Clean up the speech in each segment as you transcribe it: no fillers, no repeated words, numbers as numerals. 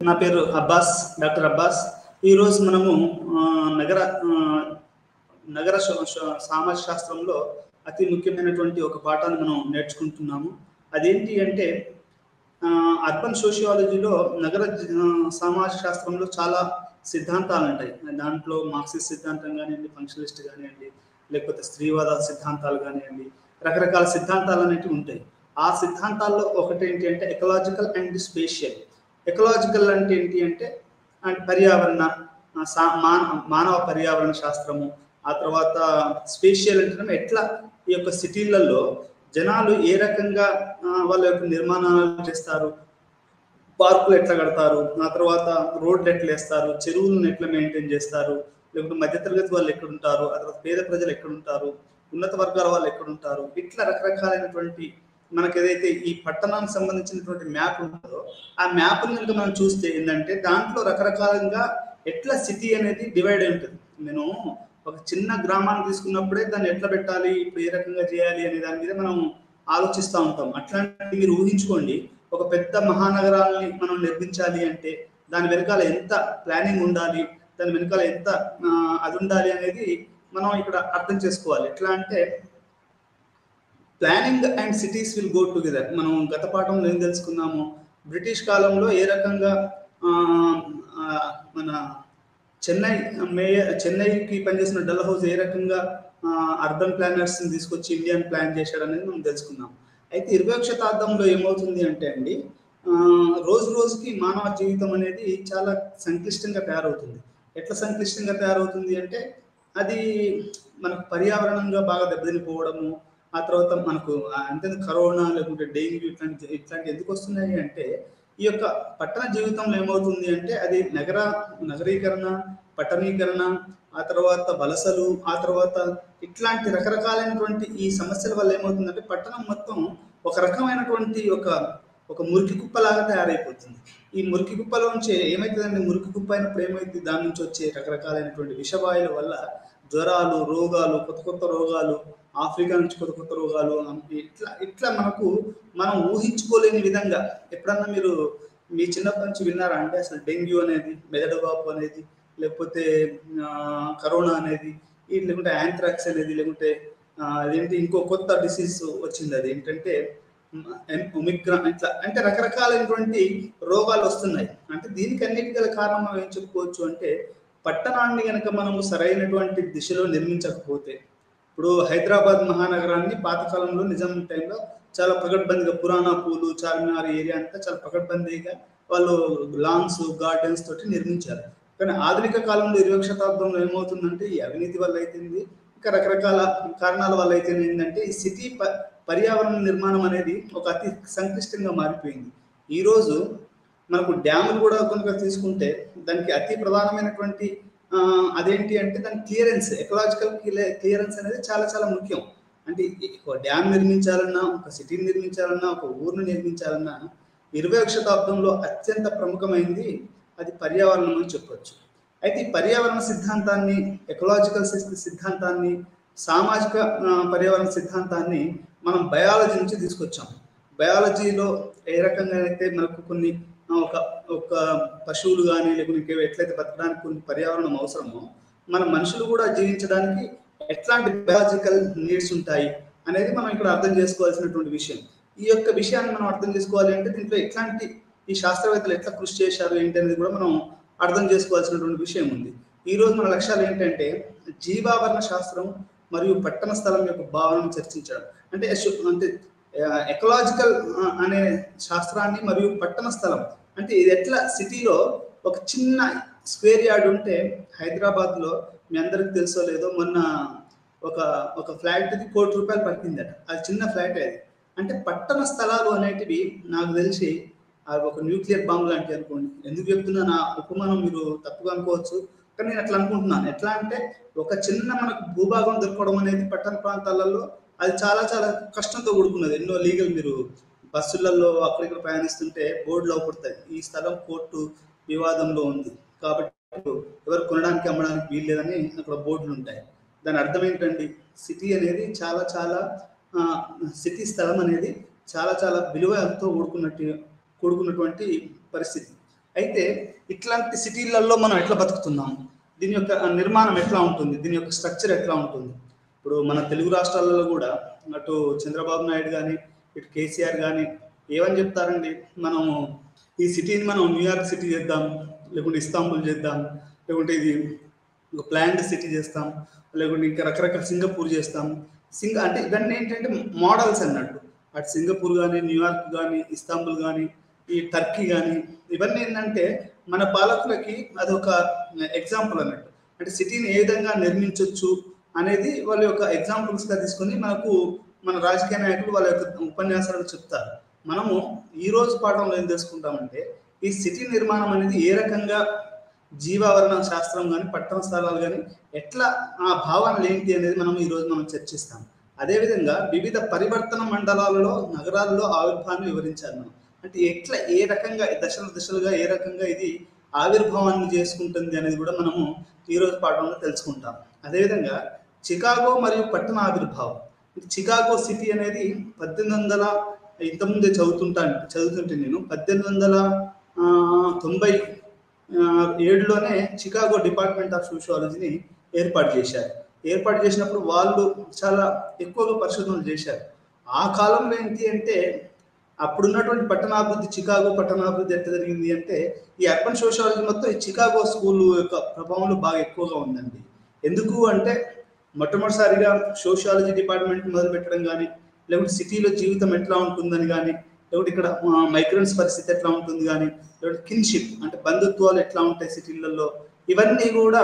నా పేరు అబ్బాస్, డాక్టర్ అబ్బాస్. ఈరోజు మనము నగర నగర సామాజిక శాస్త్రంలో అతి ముఖ్యమైనటువంటి ఒక పాఠాన్ని మనం నేర్చుకుంటున్నాము. అదేంటి అంటే అర్బన్ సోషియాలజీలో నగర సామాజిక శాస్త్రంలో చాలా సిద్ధాంతాలు ఉంటాయి. దాంట్లో మార్క్సిస్ట్ సిద్ధాంతం కానివ్వండి, ఫంక్షనలిస్ట్ కానివ్వండి, లేకపోతే స్త్రీవాద సిద్ధాంతాలు కానివ్వండి, రకరకాల సిద్ధాంతాలు అనేవి ఉంటాయి. ఆ సిద్ధాంతాల్లో ఒకటి ఏంటి అంటే ఎకలాజికల్ అండ్ స్పేషియల్. ఎకలాజికల్ అంటే ఏంటి అంటే పర్యావరణ మానవ పర్యావరణ శాస్త్రము. ఆ తర్వాత స్పేషియల్ అంటే ఎట్లా ఈ యొక్క సిటీలలో జనాలు ఏ రకంగా వాళ్ళ యొక్క నిర్మాణాలు చేస్తారు, పార్కులు ఎట్లా కడతారు, ఆ తర్వాత రోడ్లు ఎట్లా వేస్తారు, చెరువులను ఎట్లా మెయింటైన్ చేస్తారు, లేకపోతే మధ్యతరగతి వాళ్ళు ఎక్కడుంటారు, ఆ తర్వాత పేద ప్రజలు ఎక్కడుంటారు, ఉన్నత వర్గాల వాళ్ళు ఎక్కడుంటారు, ఇట్లా రకరకాలైనటువంటి మనకు ఏదైతే ఈ పట్టణానికి సంబంధించినటువంటి మ్యాప్ ఉంటుందో ఆ మ్యాప్ని కనుక మనం చూస్తే ఏంటంటే దాంట్లో రకరకాలంగా ఎట్లా సిటీ అనేది డివైడ్ అయి ఉంటుంది. నేను ఒక చిన్న గ్రామాన్ని తీసుకున్నప్పుడే దాన్ని ఎట్లా పెట్టాలి, ఇప్పుడు ఏ రకంగా చేయాలి అనే దాని మీద మనం ఆలోచిస్తూ ఉంటాం. అట్లాంటి మీరు ఊహించుకోండి, ఒక పెద్ద మహానగరాలని మనం నిర్మించాలి అంటే దాని వెనకాల ఎంత ప్లానింగ్ ఉండాలి, దాని వెనకాల ఎంత అది ఉండాలి అనేది మనం ఇక్కడ అర్థం చేసుకోవాలి. ఎట్లా అంటే planning and cities will go together. మనం గత పాఠంలో ఏం తెలుసుకున్నాము, బ్రిటిష్ కాలంలో ఏ రకంగా మన చెన్నైకి పనిచేసిన డల్హౌస్ ఏ రకంగా అర్బన్ ప్లానర్స్ని తీసుకొచ్చి ఇండియాని ప్లాన్ చేశాడు అనేది మనం తెలుసుకున్నాం. అయితే 20వ శతాబ్దంలో ఏమవుతుంది అంటే అండి, రోజు రోజుకి మానవ జీవితం అనేది చాలా సంక్లిష్టంగా తయారవుతుంది. ఎట్లా సంక్లిష్టంగా తయారవుతుంది అంటే అది మనకు పర్యావరణంగా బాగా దెబ్బతినిపోవడము, ఆ తర్వాత మనకు అంటే కరోనా లేకుంటే డెంగ్యూ ఇట్లాంటి ఎందుకు వస్తున్నాయి అంటే ఈ యొక్క పట్టణ జీవితంలో ఏమవుతుంది అంటే అది నగరీకరణ, పట్టణీకరణ, ఆ తర్వాత వలసలు, ఆ తర్వాత ఇట్లాంటి రకరకాలైనటువంటి ఈ సమస్యల వల్ల ఏమవుతుందంటే పట్టణం మొత్తం ఒక రకమైనటువంటి ఒక మురికి కుప్పలాగా తయారైపోతుంది. ఈ మురికి కుప్పలోంచి ఏమవుతుందండి, మురికి కుప్ప అయినప్పుడు ఏమైంది, దాని నుంచి వచ్చే రకరకాలైనటువంటి విషవాయువుల వల్ల జ్వరాలు, రోగాలు, కొత్త కొత్త రోగాలు, ఆఫ్రికా నుంచి కొత్త కొత్త రోగాలు, ఇట్లా మనం ఊహించుకోలేని విధంగా. ఎప్పుడన్నా మీరు మీ చిన్నప్పటి నుంచి విన్నారా అంటే అసలు డెంగ్యూ అనేది, మెదడు వాపు అనేది, లేకపోతే కరోనా అనేది, లేకుంటే యాంథ్రాక్స్ అనేది, లేకుంటే అదేంటి ఇంకో కొత్త డిసీజ్ వచ్చింది, అది ఏంటంటే ఒమిక్రాన్, ఇట్లా అంటే రకరకాలైనటువంటి రోగాలు వస్తున్నాయి. అంటే దీనికి అన్నిటి గల కారణం మనం ఏం చెప్పుకోవచ్చు అంటే పట్టణాన్ని కనుక మనము సరైనటువంటి దిశలో నిర్మించకపోతే. ఇప్పుడు హైదరాబాద్ మహానగరాన్ని పాతకాలంలో నిజాం టైంలో చాలా పకడ్బందీగా పురాణా పూలు, చార్మినార్ ఏరియా అంతా చాలా పకడ్బందీగా వాళ్ళు లాన్స్, గార్డెన్స్ తోటి నిర్మించారు. కానీ ఆధునిక కాలంలో 20వ శతాబ్దంలో ఏమవుతుందంటే ఈ అవినీతి వల్ల అయితేంది, ఇంకా రకరకాల కారణాల వల్ల అయితే ఏంటంటే ఈ సిటీ పర్యావరణ నిర్మాణం అనేది ఒక అతి సంక్లిష్టంగా మారిపోయింది. ఈరోజు మనకు డ్యాములు కూడా కనుక తీసుకుంటే దానికి అతి ప్రధానమైనటువంటి అదేంటి అంటే దాని క్లియరెన్స్, ఎకలాజికల్ క్లియరెన్స్ అనేది చాలా చాలా ముఖ్యం. అంటే ఒక డ్యామ్ నిర్మించాలన్నా, ఒక సిటీని నిర్మించాలన్నా, ఒక ఊరిని నిర్మించాలన్నా 20వ శతాబ్దంలో అత్యంత ప్రముఖమైంది అది పర్యావరణం అని చెప్పొచ్చు. అయితే ఈ పర్యావరణ సిద్ధాంతాన్ని, ఎకలాజికల్ సిద్ధాంతాన్ని, సామాజిక పర్యావరణ సిద్ధాంతాన్ని మనం బయాలజీ నుంచి తీసుకొచ్చాం. బయాలజీలో ఏ రకంగా అయితే మనకు కొన్ని ఒక పశువులు కానీ లేకుంటే ఎట్లయితే బతకడానికి కొన్ని పర్యావరణం అవసరమో మన మనుషులు కూడా జీవించడానికి ఎట్లాంటి బయాలజికల్ నీడ్స్ ఉంటాయి అనేది మనం ఇక్కడ అర్థం చేసుకోవాల్సినటువంటి విషయం. ఈ యొక్క విషయాన్ని మనం అర్థం చేసుకోవాలి అంటే దీంట్లో ఎట్లాంటి ఈ శాస్త్రవేత్తలు ఎట్లా కృషి చేశారు ఏంటి అనేది కూడా మనం అర్థం చేసుకోవాల్సినటువంటి విషయం ఉంది. ఈరోజు మన లక్ష్యాలు ఏంటంటే జీవావరణ శాస్త్రం మరియు పట్టణ స్థలం యొక్క భావనను చర్చించడం. అంటే ఎకలాజికల్ అనే శాస్త్రాన్ని మరియు పట్టణ స్థలం అంటే ఇది ఎట్లా సిటీలో ఒక చిన్న స్క్వేర్ యార్డ్ ఉంటే హైదరాబాద్లో మీ అందరికి తెలుసో లేదో మొన్న ఒక ఫ్లాట్కి ₹1 కోటి పట్టిందట. అది చిన్న ఫ్లాట్. అది అంటే పట్టణ స్థలాలు అనేటివి నాకు తెలిసి అవి ఒక న్యూక్లియర్ బాంబు లాంటివి అనుకోండి. ఎందుకు చెప్తున్నా నా ఉపమానం మీరు తప్పుగా అనుకోవచ్చు, కానీ నేను అట్లా అనుకుంటున్నాను. ఎట్లా అంటే ఒక చిన్న మనకు భూభాగం దొరకడం అనేది పట్టణ ప్రాంతాలలో అది చాలా చాలా కష్టంతో కూడుకున్నది. ఎన్నో లీగల్, మీరు బస్సులలో అక్కడిక్కడ ప్రయాణిస్తుంటే బోర్డులు అవుపడతాయి, ఈ స్థలం కోర్టు వివాదంలో ఉంది కాబట్టి ఎవరు కొనడానికి అమ్మడానికి వీల్లేదని అక్కడ బోర్డులు ఉంటాయి. దాని అర్థం ఏంటండి, సిటీ అనేది చాలా చాలా సిటీ స్థలం అనేది చాలా చాలా విలువతో కూడుకున్నటువంటి పరిస్థితి. అయితే ఇట్లాంటి సిటీలలో మనం ఎట్లా బతుకుతున్నాం, దీని యొక్క నిర్మాణం ఎట్లా ఉంటుంది, దీని యొక్క స్ట్రక్చర్ ఎట్లా ఉంటుంది. ఇప్పుడు మన తెలుగు రాష్ట్రాలలో కూడా అటు చంద్రబాబు నాయుడు కానీ ఇటు కేసీఆర్ కానీ ఏమని చెప్తారండి, మనము ఈ సిటీని మనం న్యూయార్క్ సిటీ చేద్దాం, లేకుంటే ఇస్తాంబుల్ చేద్దాం, లేకుంటే ఇది ఒక ప్లాండ్ సిటీ చేస్తాం, లేకుంటే ఇంకా రకరకాల సింగపూర్ చేస్తాం. అంటే ఇవన్నీ ఏంటంటే మోడల్స్ అన్నట్టు. అటు సింగపూర్ కానీ, న్యూయార్క్ కానీ, ఇస్తాంబుల్ కానీ, ఈ టర్కీ కానీ, ఇవన్నీ ఏంటంటే మన పాలకులకి అదొక ఎగ్జాంపుల్ అన్నట్టు. అంటే సిటీని ఏ విధంగా నిర్మించవచ్చు అనేది వాళ్ళ యొక్క ఎగ్జాంపుల్స్గా తీసుకొని మనకు మన రాజకీయ నాయకులు వాళ్ళ యొక్క ఉపన్యాసాలు చెప్తారు. మనము ఈ రోజు పాఠంలో ఏం తెలుసుకుంటామంటే ఈ సిటీ నిర్మాణం అనేది ఏ రకంగా జీవావరణ శాస్త్రం కానీ, పట్టణ స్థలాలు కానీ ఎట్లా ఆ భావనలు ఏంటి అనేది మనం ఈరోజు మనం చర్చిస్తాం. అదేవిధంగా వివిధ పరివర్తన మండలాలలో, నగరాల్లో ఆవిర్భావాన్ని వివరించాలి మనం. అంటే ఎట్లా ఏ రకంగా దశలుగా ఏ రకంగా ఇది ఆవిర్భావాన్ని చేసుకుంటుంది అనేది కూడా మనము ఈరోజు పాఠంలో తెలుసుకుంటాం. అదేవిధంగా చికాగో మరియు పట్టణ ఆవిర్భావం. చికాగో సిటీ అనేది 1800 ఇంతకుముందే చదువుతుంటే నేను 1897లోనే చికాగో డిపార్ట్మెంట్ ఆఫ్ సోషియాలజీని ఏర్పాటు చేశారు. ఏర్పాటు చేసినప్పుడు వాళ్ళు చాలా ఎక్కువగా పరిశోధనలు చేశారు. ఆ కాలంలో ఏంటి అంటే అప్పుడున్నటువంటి పట్టణాభివృద్ధి, చికాగో పట్టణాభివృద్ధి ఎట్లా జరిగింది అంటే ఈ అర్బన్ సోషియాలజీ మొత్తం ఈ చికాగో స్కూల్ యొక్క ప్రభావంలో బాగా ఎక్కువగా ఉందండి. ఎందుకు అంటే మొట్టమొదటిసారిగా సోషియాలజీ డిపార్ట్మెంట్ మొదలు పెట్టడం కానీ, లేకుంటే సిటీలో జీవితం ఎట్లా ఉంటుందని కానీ, లేకుంటే ఇక్కడ మైగ్రెంట్స్ పరిస్థితి ఎట్లా ఉంటుంది కానీ, లేకుంటే కిన్షిప్ అంటే బంధుత్వాలు ఎట్లా ఉంటాయి సిటీలలో, ఇవన్నీ కూడా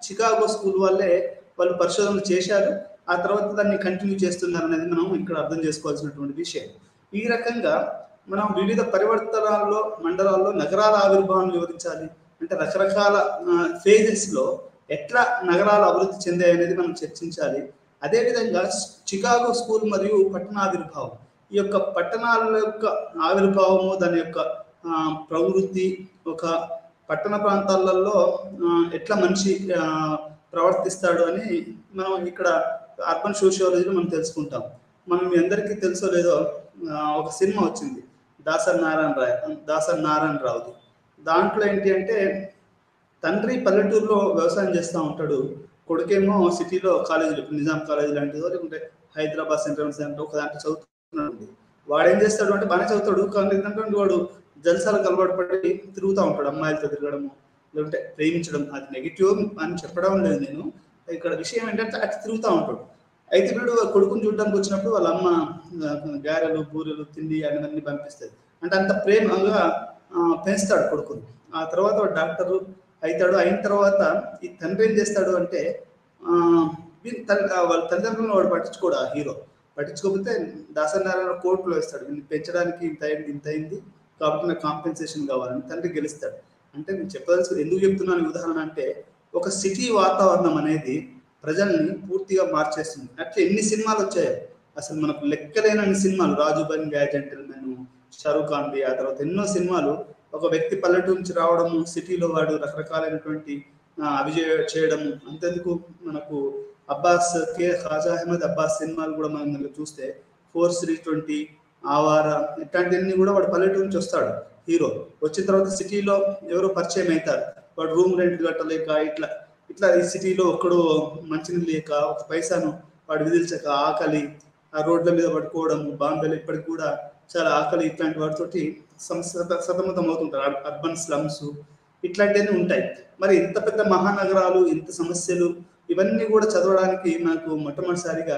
చికాగో స్కూల్ వాళ్ళు పరిశోధనలు చేశారు. ఆ తర్వాత దాన్ని కంటిన్యూ చేస్తున్నారు అనేది మనం ఇక్కడ అర్థం చేసుకోవాల్సినటువంటి విషయం. ఈ రకంగా మనం వివిధ పరివర్తనాల్లో, మండలాల్లో నగరాల ఆవిర్భావాన్ని వివరించాలి. అంటే రకరకాల ఫేజెస్లో ఎట్లా నగరాలు అభివృద్ధి చెందాయి అనేది మనం చర్చించాలి. అదేవిధంగా చికాగో స్కూల్ మరియు పట్టణ ఆవిర్భావం, ఈ యొక్క పట్టణాల యొక్క ఆవిర్భావము, దాని యొక్క ప్రవృత్తి, ఒక పట్టణ ప్రాంతాలలో ఎట్లా మనిషి ప్రవర్తిస్తాడు అని మనం ఇక్కడ అర్బన్ సోషియాలజీలో మనం తెలుసుకుంటాం. మనం మీ అందరికీ తెలుసో లేదో ఒక సినిమా వచ్చింది దాసరి నారాయణరావుది. దాంట్లో ఏంటి అంటే తండ్రి పల్లెటూరులో వ్యవసాయం చేస్తూ ఉంటాడు, కొడుకేమో సిటీలో కాలేజీలు, నిజాం కాలేజీ లాంటిదో లేకుంటే హైదరాబాద్ సెంట్రల్ ఒక దాంట్లో చదువుతున్నాడు. వాడు ఏం చేస్తాడు అంటే బాగానే చదువుతాడు, కానీ ఏంటంటే వాడు జల్సాలకు అలవాటు పడి తిరుగుతూ ఉంటాడు, అమ్మాయిలతో తిరగడము లేకుంటే ప్రేమించడం. అది నెగిటివ్ అని చెప్పడం లేదు నేను, ఇక్కడ విషయం ఏంటంటే అటు తిరుగుతూ ఉంటాడు. అయితే వీడు కొడుకుని చూడడానికి వచ్చినప్పుడు వాళ్ళ అమ్మ గారెలు, బూరెలు, తిండి అన్నీ పంపిస్తుంది. అంటే అంత ప్రేమగా పెంచుతాడు కొడుకుని. ఆ తర్వాత వాడు డాక్టరు అవుతాడు. అయిన తర్వాత ఈ తండ్రి ఏం చేస్తాడు అంటే వాళ్ళ తల్లిదండ్రులను వాడు పట్టించుకోడు. ఆ హీరో పట్టించుకోకపోతే దాసనారాయణ కోర్టులో వేస్తాడు, వీళ్ళు పెంచడానికి ఇంత అయింది కాబట్టి నాకు కాంపెన్సేషన్ కావాలని తండ్రి గెలుస్తాడు. అంటే నేను చెప్పదలుచు ఎందుకు చెప్తున్నాను ఉదాహరణ అంటే ఒక సిటీ వాతావరణం అనేది ప్రజల్ని పూర్తిగా మార్చేస్తుంది. అట్లా ఎన్ని సినిమాలు వచ్చాయో అసలు మనకు లెక్కలేనన్ని సినిమాలు, రాజు బంగా, జెంటిల్మెన్, షారూఖ్ ఖాన్ది, ఆ తర్వాత ఎన్నో సినిమాలు. ఒక వ్యక్తి పల్లెటూరు నుంచి రావడము, సిటీలో వాడు రకరకాలైనటువంటి అభిజయ చేయడము. అంతెందుకు మనకు ఖాజా అహ్మద్ అబ్బాస్ సినిమాలు కూడా మనం చూస్తే 4-3-20, ఆవారా, ఇట్లాంటివన్నీ కూడా వాడు పల్లెటూరు నుంచి వస్తాడు హీరో. వచ్చిన తర్వాత సిటీలో ఎవరో పరిచయం అవుతారు, వాడు రూమ్ రెంట్ కట్టలేక ఇట్లా ఈ సిటీలో ఒక్కడు మంచినీళ్ళు లేక, ఒక పైసాను వాడు విదిల్చక, ఆకలి, ఆ రోడ్ల మీద పడుకోవడము. బాంబేలో ఇప్పటికి కూడా చాలా ఆకలి, ఇట్లాంటి వాటితోటి సతమతం అవుతుంటారు. అర్బన్ స్లమ్స్ ఇట్లాంటివన్నీ ఉంటాయి. మరి ఇంత పెద్ద మహానగరాలు, ఇంత సమస్యలు, ఇవన్నీ కూడా చదవడానికి నాకు మొట్టమొదటిసారిగా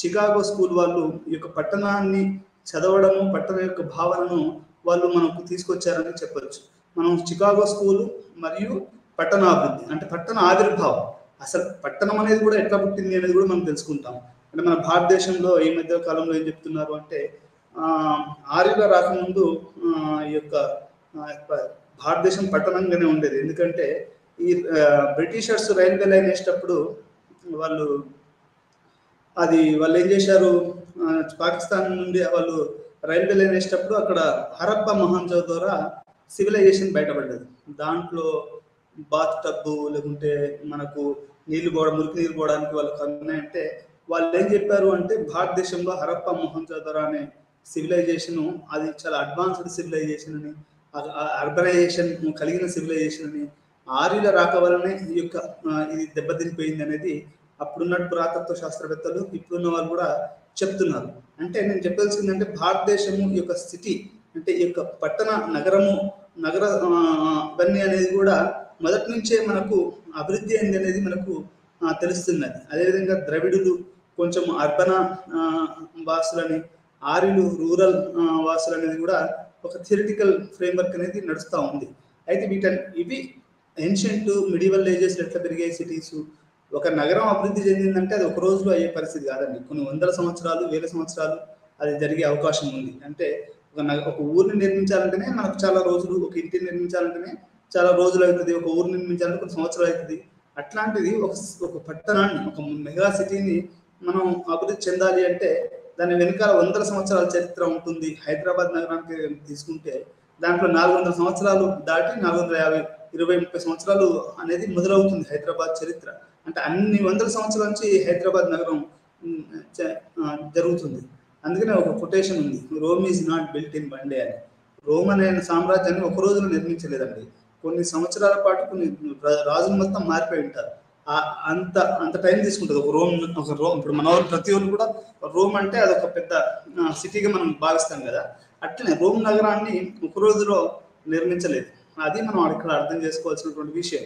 చికాగో స్కూల్ వాళ్ళు ఈ యొక్క పట్టణాన్ని చదవడము, పట్టణం యొక్క భావనను వాళ్ళు మనకు తీసుకొచ్చారని చెప్పొచ్చు. మనం చికాగో స్కూలు మరియు పట్టణాభివృద్ధి అంటే పట్టణ ఆవిర్భావం, అసలు పట్టణం అనేది కూడా ఎట్లా పుట్టింది అనేది కూడా మనం తెలుసుకుంటాం. అంటే మన భారతదేశంలో ఈ మధ్య కాలంలో ఏం చెప్తున్నారు అంటే ఆర్యుల రాకముందు ఈ యొక్క భారతదేశం పట్టణంగానే ఉండేది. ఎందుకంటే ఈ బ్రిటిషర్స్ రైల్వే లైన్ వేసేటప్పుడు వాళ్ళు ఏం చేశారు, పాకిస్తాన్ నుండి వాళ్ళు రైల్వే లైన్ వేసేటప్పుడు అక్కడ హరప్ప మొహంజోదారో సివిలైజేషన్ బయటపడ్డది. దాంట్లో బాత్ టబ్బు లేకుంటే మనకు మురికి నీళ్ళు పోవడానికి వాళ్ళకి అన్నాయంటే వాళ్ళు ఏం చెప్పారు అంటే భారతదేశంలో హరప్ప మొహంజోదారో అనే సివిలైజేషన్ అది చాలా అడ్వాన్స్డ్ సివిలైజేషన్ అని, ఆ అర్బనైజేషన్ కలిగిన సివిలైజేషన్ అని ఆర్యుల రాక వలనే ఈ యొక్క ఇది దెబ్బతినిపోయింది అనేది అప్పుడున్న పురాతత్వ శాస్త్రవేత్తలు ఇప్పుడున్న వాళ్ళు కూడా చెప్తున్నారు. అంటే నేను చెప్పాల్సిందంటే భారతదేశము ఈ యొక్క సిటీ అంటే ఈ యొక్క పట్టణ నగర ఇవన్నీ అనేది కూడా మొదటి నుంచే మనకు అభివృద్ధి అయింది అనేది మనకు తెలుస్తున్నది. అదేవిధంగా ద్రవిడులు కొంచెం అర్బన వాసులని, ఆర్యులు రూరల్ వాసులు అనేది కూడా ఒక థియరిటికల్ ఫ్రేమ్వర్క్ అనేది నడుస్తూ ఉంది. అయితే ఇవి ఏన్షియంట్ మిడివల్ ఏజెస్లో ఎట్లా పెరిగాయి సిటీస్. ఒక నగరం అభివృద్ధి చెందిందంటే అది ఒక రోజులో అయ్యే పరిస్థితి కాదండి. కొన్ని వందల సంవత్సరాలు, వేల సంవత్సరాలు అది జరిగే అవకాశం ఉంది. అంటే ఒక ఊరిని నిర్మించాలంటేనే మనకు చాలా రోజులు, ఒక ఇంటిని నిర్మించాలంటేనే చాలా రోజులు అవుతుంది, ఒక ఊరిని నిర్మించాలంటే కొన్ని సంవత్సరాలు అవుతుంది. అట్లాంటిది ఒక పట్టణాన్ని, ఒక మెగా సిటీని మనం అభివృద్ధి చెందాలి అంటే దాని వెనకాల వందల సంవత్సరాల చరిత్ర ఉంటుంది. హైదరాబాద్ నగరానికి తీసుకుంటే దాంట్లో 400 సంవత్సరాలు దాటి 450, 20-30 సంవత్సరాలు అనేది మొదలవుతుంది హైదరాబాద్ చరిత్ర. అంటే అన్ని వందల సంవత్సరాల నుంచి హైదరాబాద్ నగరం జరుగుతుంది. అందుకనే ఒక కొటేషన్ ఉంది, Rome is not built in one day అని. రోమ్ అనే సామ్రాజ్యాన్ని ఒక రోజులో నిర్మించలేదండి. కొన్ని సంవత్సరాల పాటు కొన్ని రాజులు మొత్తం మారిపోయి ఉంటారు. అంత టైం తీసుకుంటుంది ఒక రోమ్. ఇప్పుడు మన వాళ్ళు ప్రతి ఒళ్ళు కూడా రోమ్ అంటే అదొక పెద్ద సిటీగా మనం భావిస్తాం కదా. అట్లనే రోమ్ నగరాన్ని ఒక రోజులో నిర్మించలేదు. అది మనం ఇక్కడ అర్థం చేసుకోవాల్సినటువంటి విషయం.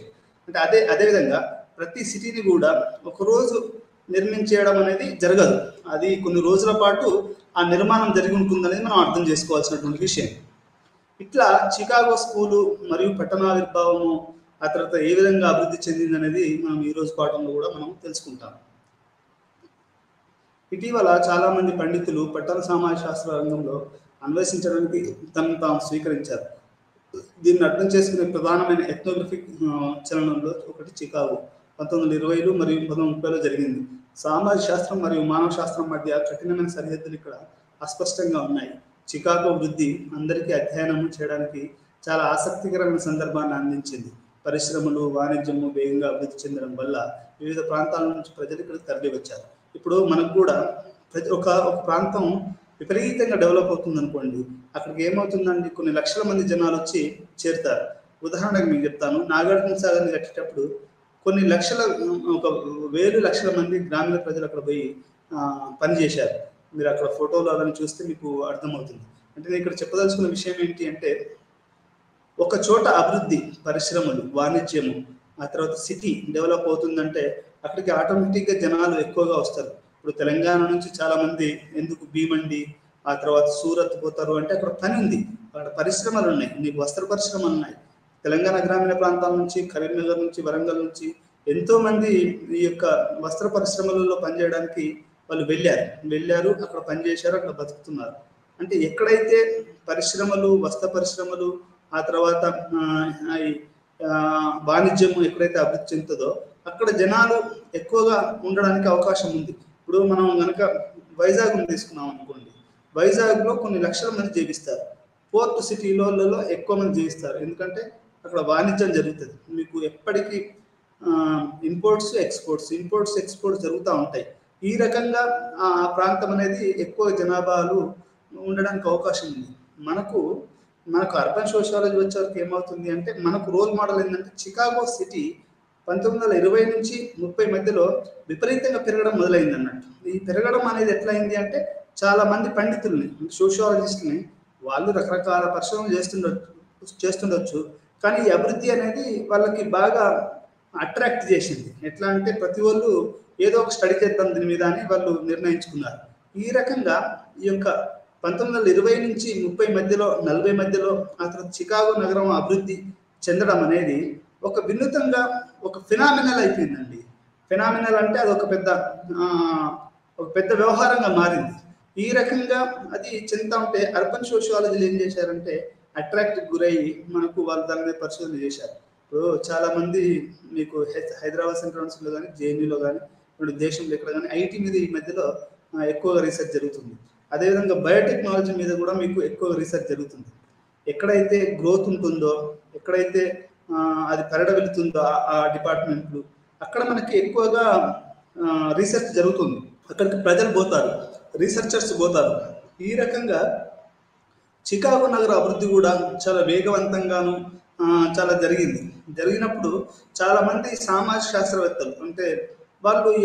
అంటే అదేవిధంగా ప్రతి సిటీని కూడా ఒకరోజు నిర్మించేయడం అనేది జరగదు. అది కొన్ని రోజుల పాటు ఆ నిర్మాణం జరిగి ఉంటుందనేది మనం అర్థం చేసుకోవాల్సినటువంటి విషయం. ఇట్లా చికాగో స్కూలు మరియు పట్టణావిర్భావము ఆ తర్వాత ఏ విధంగా అభివృద్ధి చెందింది అనేది మనం ఈరోజు పాఠంలో కూడా మనం తెలుసుకుంటాం. ఇటీవల చాలామంది పండితులు పట్టణ సమాజ శాస్త్ర రంగంలో అన్వేషించడానికి తనను తాము స్వీకరించారు. దీన్ని అర్థం చేసుకునే ప్రధానమైన ఎథ్నోగ్రఫిక్ చలనంలో ఒకటి చికాగో 1920లు మరియు 1930లో జరిగింది. సామాజిక శాస్త్రం మరియు మానవ శాస్త్రం మధ్య కఠినమైన సరిహద్దులు ఇక్కడ అస్పష్టంగా ఉన్నాయి. చికాగో వృద్ధి అందరికీ అధ్యయనం చేయడానికి చాలా ఆసక్తికరమైన సందర్భాన్ని అందించింది. పరిశ్రమలు, వాణిజ్యము వేగంగా అభివృద్ధి చెందడం వల్ల వివిధ ప్రాంతాల నుంచి ప్రజలు ఇక్కడ తరలి వచ్చారు. ఇప్పుడు మనకు కూడా ఒక ప్రాంతం విపరీతంగా డెవలప్ అవుతుంది అనుకోండి, అక్కడికి ఏమవుతుందండి, కొన్ని లక్షల మంది జనాలు వచ్చి చేరుతారు. ఉదాహరణకు మీకు చెప్తాను, నాగార్జున సాగర్ని కట్టేటప్పుడు కొన్ని ఒక 1000 లక్షల మంది గ్రామీణ ప్రజలు అక్కడ పోయి పనిచేశారు. మీరు అక్కడ ఫోటోలు అవన్నీ చూస్తే మీకు అర్థమవుతుంది. అంటే నేను ఇక్కడ చెప్పదలుచుకున్న విషయం ఏంటి అంటే, ఒక చోట అభివృద్ధి, పరిశ్రమలు, వాణిజ్యము, ఆ తర్వాత సిటీ డెవలప్ అవుతుందంటే అక్కడికి ఆటోమేటిక్గా జనాలు ఎక్కువగా వస్తారు. ఇప్పుడు తెలంగాణ నుంచి చాలా మంది ఎందుకు భీమండి, ఆ తర్వాత సూరత్ పోతారు అంటే అక్కడ పని ఉంది, అక్కడ పరిశ్రమలు ఉన్నాయి, నీకు వస్త్ర పరిశ్రమలు ఉన్నాయి. తెలంగాణ గ్రామీణ ప్రాంతాల నుంచి, కరీంనగర్ నుంచి, వరంగల్ నుంచి ఎంతో మంది ఈ యొక్క వస్త్ర పరిశ్రమలలో పనిచేయడానికి వాళ్ళు వెళ్ళారు, అక్కడ పనిచేశారు, అక్కడ బతుకుతున్నారు. అంటే ఎక్కడైతే పరిశ్రమలు, వస్త్ర పరిశ్రమలు, ఆ తర్వాత వాణిజ్యము ఎక్కడైతే అభివృద్ధి చెందుతుందో అక్కడ జనాలు ఎక్కువగా ఉండడానికి అవకాశం ఉంది. ఇప్పుడు మనం కనుక వైజాగ్ను తీసుకున్నాం అనుకోండి, వైజాగ్లో కొన్ని లక్షల మంది జీవిస్తారు. పోర్ట్ సిటీలలో ఎక్కువ మంది జీవిస్తారు, ఎందుకంటే అక్కడ వాణిజ్యం జరుగుతుంది. మీకు ఎప్పటికీ ఇంపోర్ట్స్ ఎక్స్పోర్ట్స్ జరుగుతూ ఉంటాయి. ఈ రకంగా ఆ ప్రాంతం అనేది ఎక్కువ జనాభాలు ఉండడానికి అవకాశం ఉంది. మనకు అర్బన్ సోషియాలజీ వచ్చేవరకు ఏమవుతుంది అంటే, మనకు రోల్ మోడల్ ఏంటంటే చికాగో సిటీ 1920 నుంచి 30 మధ్యలో విపరీతంగా పెరగడం మొదలైంది అన్నట్టు. ఈ పెరగడం అనేది ఎట్లయింది అంటే, చాలా మంది పండితుల్ని, సోషియాలజిస్ట్ని, వాళ్ళు రకరకాల పరిశోధనలు చేస్తుండొచ్చు, కానీ ఈ అభివృద్ధి అనేది వాళ్ళకి బాగా అట్రాక్ట్ చేసింది. ఎట్లా అంటే ప్రతి వాళ్ళు ఏదో ఒక స్టడీ చేద్దాం దీని మీద అని వాళ్ళు నిర్ణయించుకున్నారు. ఈ రకంగా ఈ యొక్క 1920 నుంచి 30 మధ్యలో, 40 మధ్యలో ఆ తర్వాత చికాగో నగరం అభివృద్ధి చెందడం అనేది ఒక వినూతంగా ఒక ఫినామినల్ అయిపోయిందండి. ఫినామినల్ అంటే అది ఒక పెద్ద వ్యవహారంగా మారింది. ఈ రకంగా అది చెందుతా ఉంటే అర్బన్ సోషియాలజీలు ఏం చేశారంటే అట్రాక్ట్ గురయ్యి మనకు వాళ్ళు దాని మీద పరిశోధన చేశారు. ఇప్పుడు చాలా మంది మీకు హైదరాబాద్ సెంట్రల్ యూనివర్సిటీలో కానీ, జేఎన్యూలో కానీ, ఇప్పుడు దేశంలో ఎక్కడ కానీ ఐటీ మీద ఈ మధ్యలో ఎక్కువగా రీసెర్చ్ జరుగుతుంది. అదేవిధంగా బయోటెక్నాలజీ మీద కూడా మీకు ఎక్కువ రీసెర్చ్ జరుగుతుంది. ఎక్కడైతే గ్రోత్ ఉంటుందో, ఎక్కడైతే అది వెళుతుందో ఆ డిపార్ట్మెంట్లు, అక్కడ మనకి ఎక్కువగా రీసెర్చ్ జరుగుతుంది. అక్కడికి ప్రజలు పోతారు, రీసెర్చర్స్ పోతారు. ఈ రకంగా చికాగో నగర అభివృద్ధి కూడా చాలా వేగవంతంగాను చాలా జరిగినప్పుడు చాలా మంది సామాజిక శాస్త్రవేత్తలు అంటే వాళ్ళు ఈ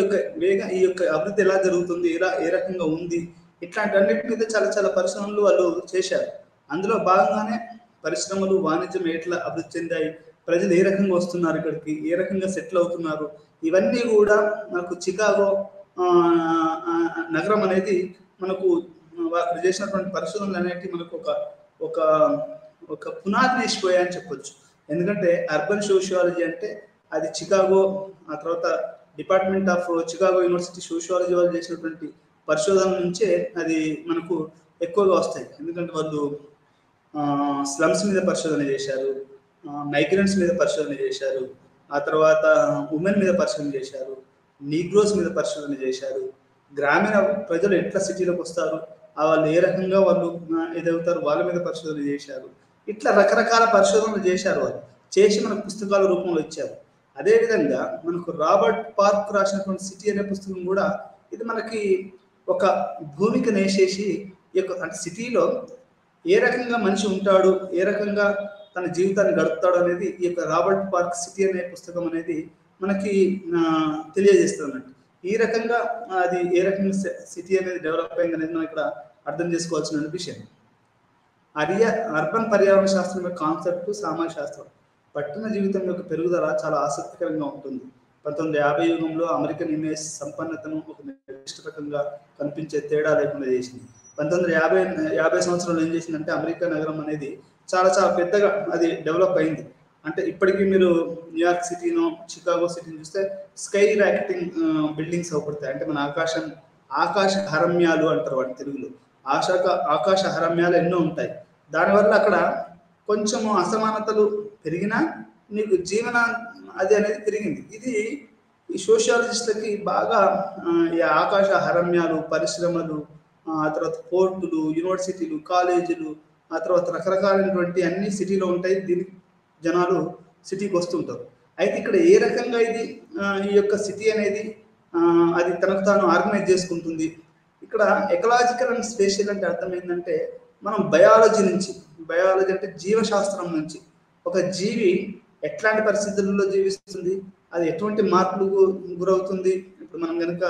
యొక్క అభివృద్ధి ఎలా జరుగుతుంది, ఏ రకంగా ఉంది, ఇట్లాంటి అన్నిటి మీద చాలా చాలా పరిశ్రమలు వాళ్ళు చేశారు. అందులో భాగంగానే పరిశ్రమలు, వాణిజ్యం ఎట్లా అభివృద్ధి చెందాయి, ప్రజలు ఏ రకంగా వస్తున్నారు ఇక్కడికి, ఏ రకంగా సెటిల్ అవుతున్నారు, ఇవన్నీ కూడా మనకు చికాగో నగరం అనేది మనకు వాళ్ళు చేసినటువంటి పరిశోధనలు అనేవి మనకు ఒక ఒక పునాదిని వేసిపోయాయని చెప్పొచ్చు. ఎందుకంటే అర్బన్ సోషియాలజీ అంటే అది చికాగో, ఆ తర్వాత department of Chicago university sociology వాళ్ళు చేసినటువంటి పరిశోధనల నుంచే అది మనకు ఎక్కువగా వస్తాయి. ఎందుకంటే వాళ్ళు స్లమ్స్ మీద పరిశోధన చేశారు, మైగ్రెంట్స్ మీద పరిశోధన చేశారు, ఆ తర్వాత ఉమెన్ మీద పరిశోధన చేశారు, నీగ్రోస్ మీద పరిశోధన చేశారు, గ్రామీణ ప్రజలు ఎట్లా సిటీలోకి వస్తారు, వాళ్ళు ఏ రకంగా వాళ్ళు ఎదుగుతారు, వాళ్ళ మీద పరిశోధన చేశారు. ఇట్లా రకరకాల పరిశోధనలు చేశారు. వాళ్ళు చేసి మనకు పుస్తకాల రూపంలో ఇచ్చారు. అదేవిధంగా మనకు రాబర్ట్ పార్క్ రాసినటువంటి సిటీ అనే పుస్తకం కూడా ఇది మనకి ఒక భూమిక నేసేసి అంటే సిటీలో ఏ రకంగా మనిషి ఉంటాడు, ఏ రకంగా తన జీవితాన్ని గడుపుతాడు అనేది ఈ యొక్క రాబర్ట్ పార్క్ సిటీ అనే పుస్తకం అనేది మనకి తెలియజేస్తుంది. ఈ రకంగా అది ఏ రకంగా సిటీ అనేది డెవలప్ అయింది అనేది మనం ఇక్కడ అర్థం చేసుకోవాల్సిన విషయం. అర్బన్ పర్యావరణ శాస్త్రం యొక్క కాన్సెప్ట్ సామాజిక శాస్త్రం పట్టణ జీవితం యొక్క పెరుగుదల చాలా ఆసక్తికరంగా ఉంటుంది. 1950 యుగంలో అమెరికన్ ఇమేజ్ సంపన్నతను ఒక నిర్దిష్ట రకంగా కనిపించే తేడా లేకుండా చేసింది. 1950 సంవత్సరంలో ఏం చేసిందంటే అమెరికా నగరం అనేది చాలా చాలా పెద్దగా అది డెవలప్ అయింది. అంటే ఇప్పటికీ మీరు న్యూయార్క్ సిటీను, చికాగో సిటీని చూస్తే స్కై రాకెటింగ్ బిల్డింగ్స్ అవపడతాయి. అంటే మన ఆకాశ హరమ్యాలు అంటారు వాటి తెలుగులో. ఆకాశ హరమ్యాలు ఎన్నో ఉంటాయి. దానివల్ల అక్కడ కొంచెము అసమానతలు పెరిగినా నీకు జీవన అది అనేది పెరిగింది. ఇది ఈ సోషియాలజిస్టులకి బాగా ఈ ఆకాశ హరమ్యాలు, పరిశ్రమలు, ఆ తర్వాత పోర్టులు, యూనివర్సిటీలు, కాలేజీలు, ఆ తర్వాత రకరకాలైనటువంటి అన్ని సిటీలో ఉంటాయి. దీనికి జనాలు సిటీకి వస్తుంటారు. అయితే ఇక్కడ ఏ రకంగా ఈ యొక్క సిటీ అనేది అది తనకు తాను ఆర్గనైజ్ చేసుకుంటుంది. ఇక్కడ ఎకలాజికల్ అండ్ స్పేషియల్ అంటే అర్థం ఏంటంటే మనం బయాలజీ అంటే జీవశాస్త్రం నుంచి ఒక జీవి ఎట్లాంటి పరిస్థితుల్లో జీవిస్తుంది, అది ఎటువంటి మార్పులకు గురవుతుంది. ఇప్పుడు మనం కనుక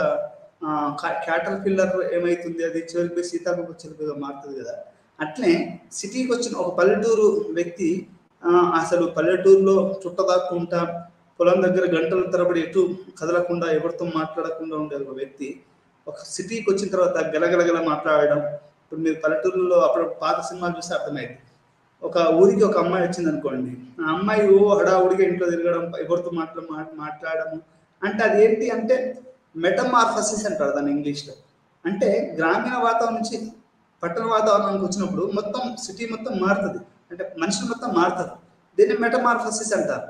క్యాటర్ పిల్లర్ ఏమవుతుంది, అది చివరికి సీతాకోక చిలుకగా మారుతుంది కదా. అట్లే సిటీకి వచ్చిన ఒక పల్లెటూరు వ్యక్తి అసలు పల్లెటూరులో చుట్టదాక్కుంటా పొలం దగ్గర గంటల తరబడి ఎటు కదలకుండా ఎవరితో మాట్లాడకుండా ఉండే ఒక వ్యక్తి ఒక సిటీకి వచ్చిన తర్వాత గలగలగల మాట్లాడడం. ఇప్పుడు మీరు పల్లెటూరులో అప్పుడు పాత సినిమాలు చూస్తే అర్థమైంది. ఒక ఊరికి ఒక అమ్మాయి వచ్చింది అనుకోండి, ఆ అమ్మాయి హడావుడిగా ఇంట్లో తిరగడం, ఎవరితో మాట్లాడము. అంటే అది ఏంటి అంటే మెటమార్ఫసిస్ అంటారు దాన్ని ఇంగ్లీష్లో. అంటే గ్రామీణ వాతావరణం నుంచి పట్టణ వాతావరణానికి వచ్చినప్పుడు మొత్తం సిటీ మొత్తం మారుతుంది, అంటే మనుషులు మొత్తం మారుతారు. దీన్ని మెటమార్ఫసిస్ అంటారు.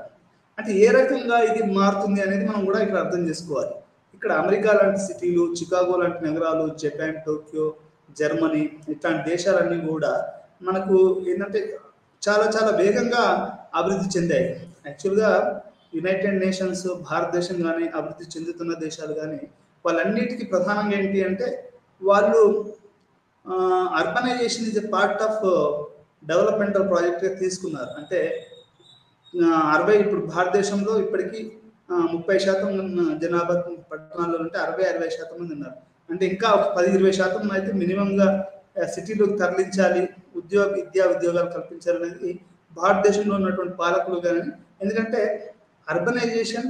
అంటే ఏ రకంగా ఇది మారుతుంది అనేది మనం కూడా ఇక్కడ అర్థం చేసుకోవాలి. ఇక్కడ అమెరికా లాంటి సిటీలు, చికాగో లాంటి నగరాలు, జపాన్, టోక్యో, జర్మనీ ఇట్లాంటి దేశాలన్నీ కూడా మనకు ఏంటంటే చాలా చాలా వేగంగా అభివృద్ధి చెందాయి. యాక్చువల్గా యునైటెడ్ నేషన్స్, భారతదేశం కానీ, అభివృద్ధి చెందుతున్న దేశాలు కానీ వాళ్ళన్నిటికీ ప్రధానంగా ఏంటి అంటే వాళ్ళు urbanization is a part of developmental ప్రాజెక్ట్గా తీసుకున్నారు. అంటే ఇప్పుడు భారతదేశంలో ఇప్పటికీ 30% జనాభా పట్టణాల్లో ఉంటే 60-60% మంది ఉన్నారు. అంటే ఇంకా ఒక 10-20% అయితే మినిమంగా సిటీలోకి తరలించాలి, ఉద్యోగాలు కల్పించాలి అనేది భారతదేశంలో ఉన్నటువంటి పాలకులు కానీ. ఎందుకంటే urbanization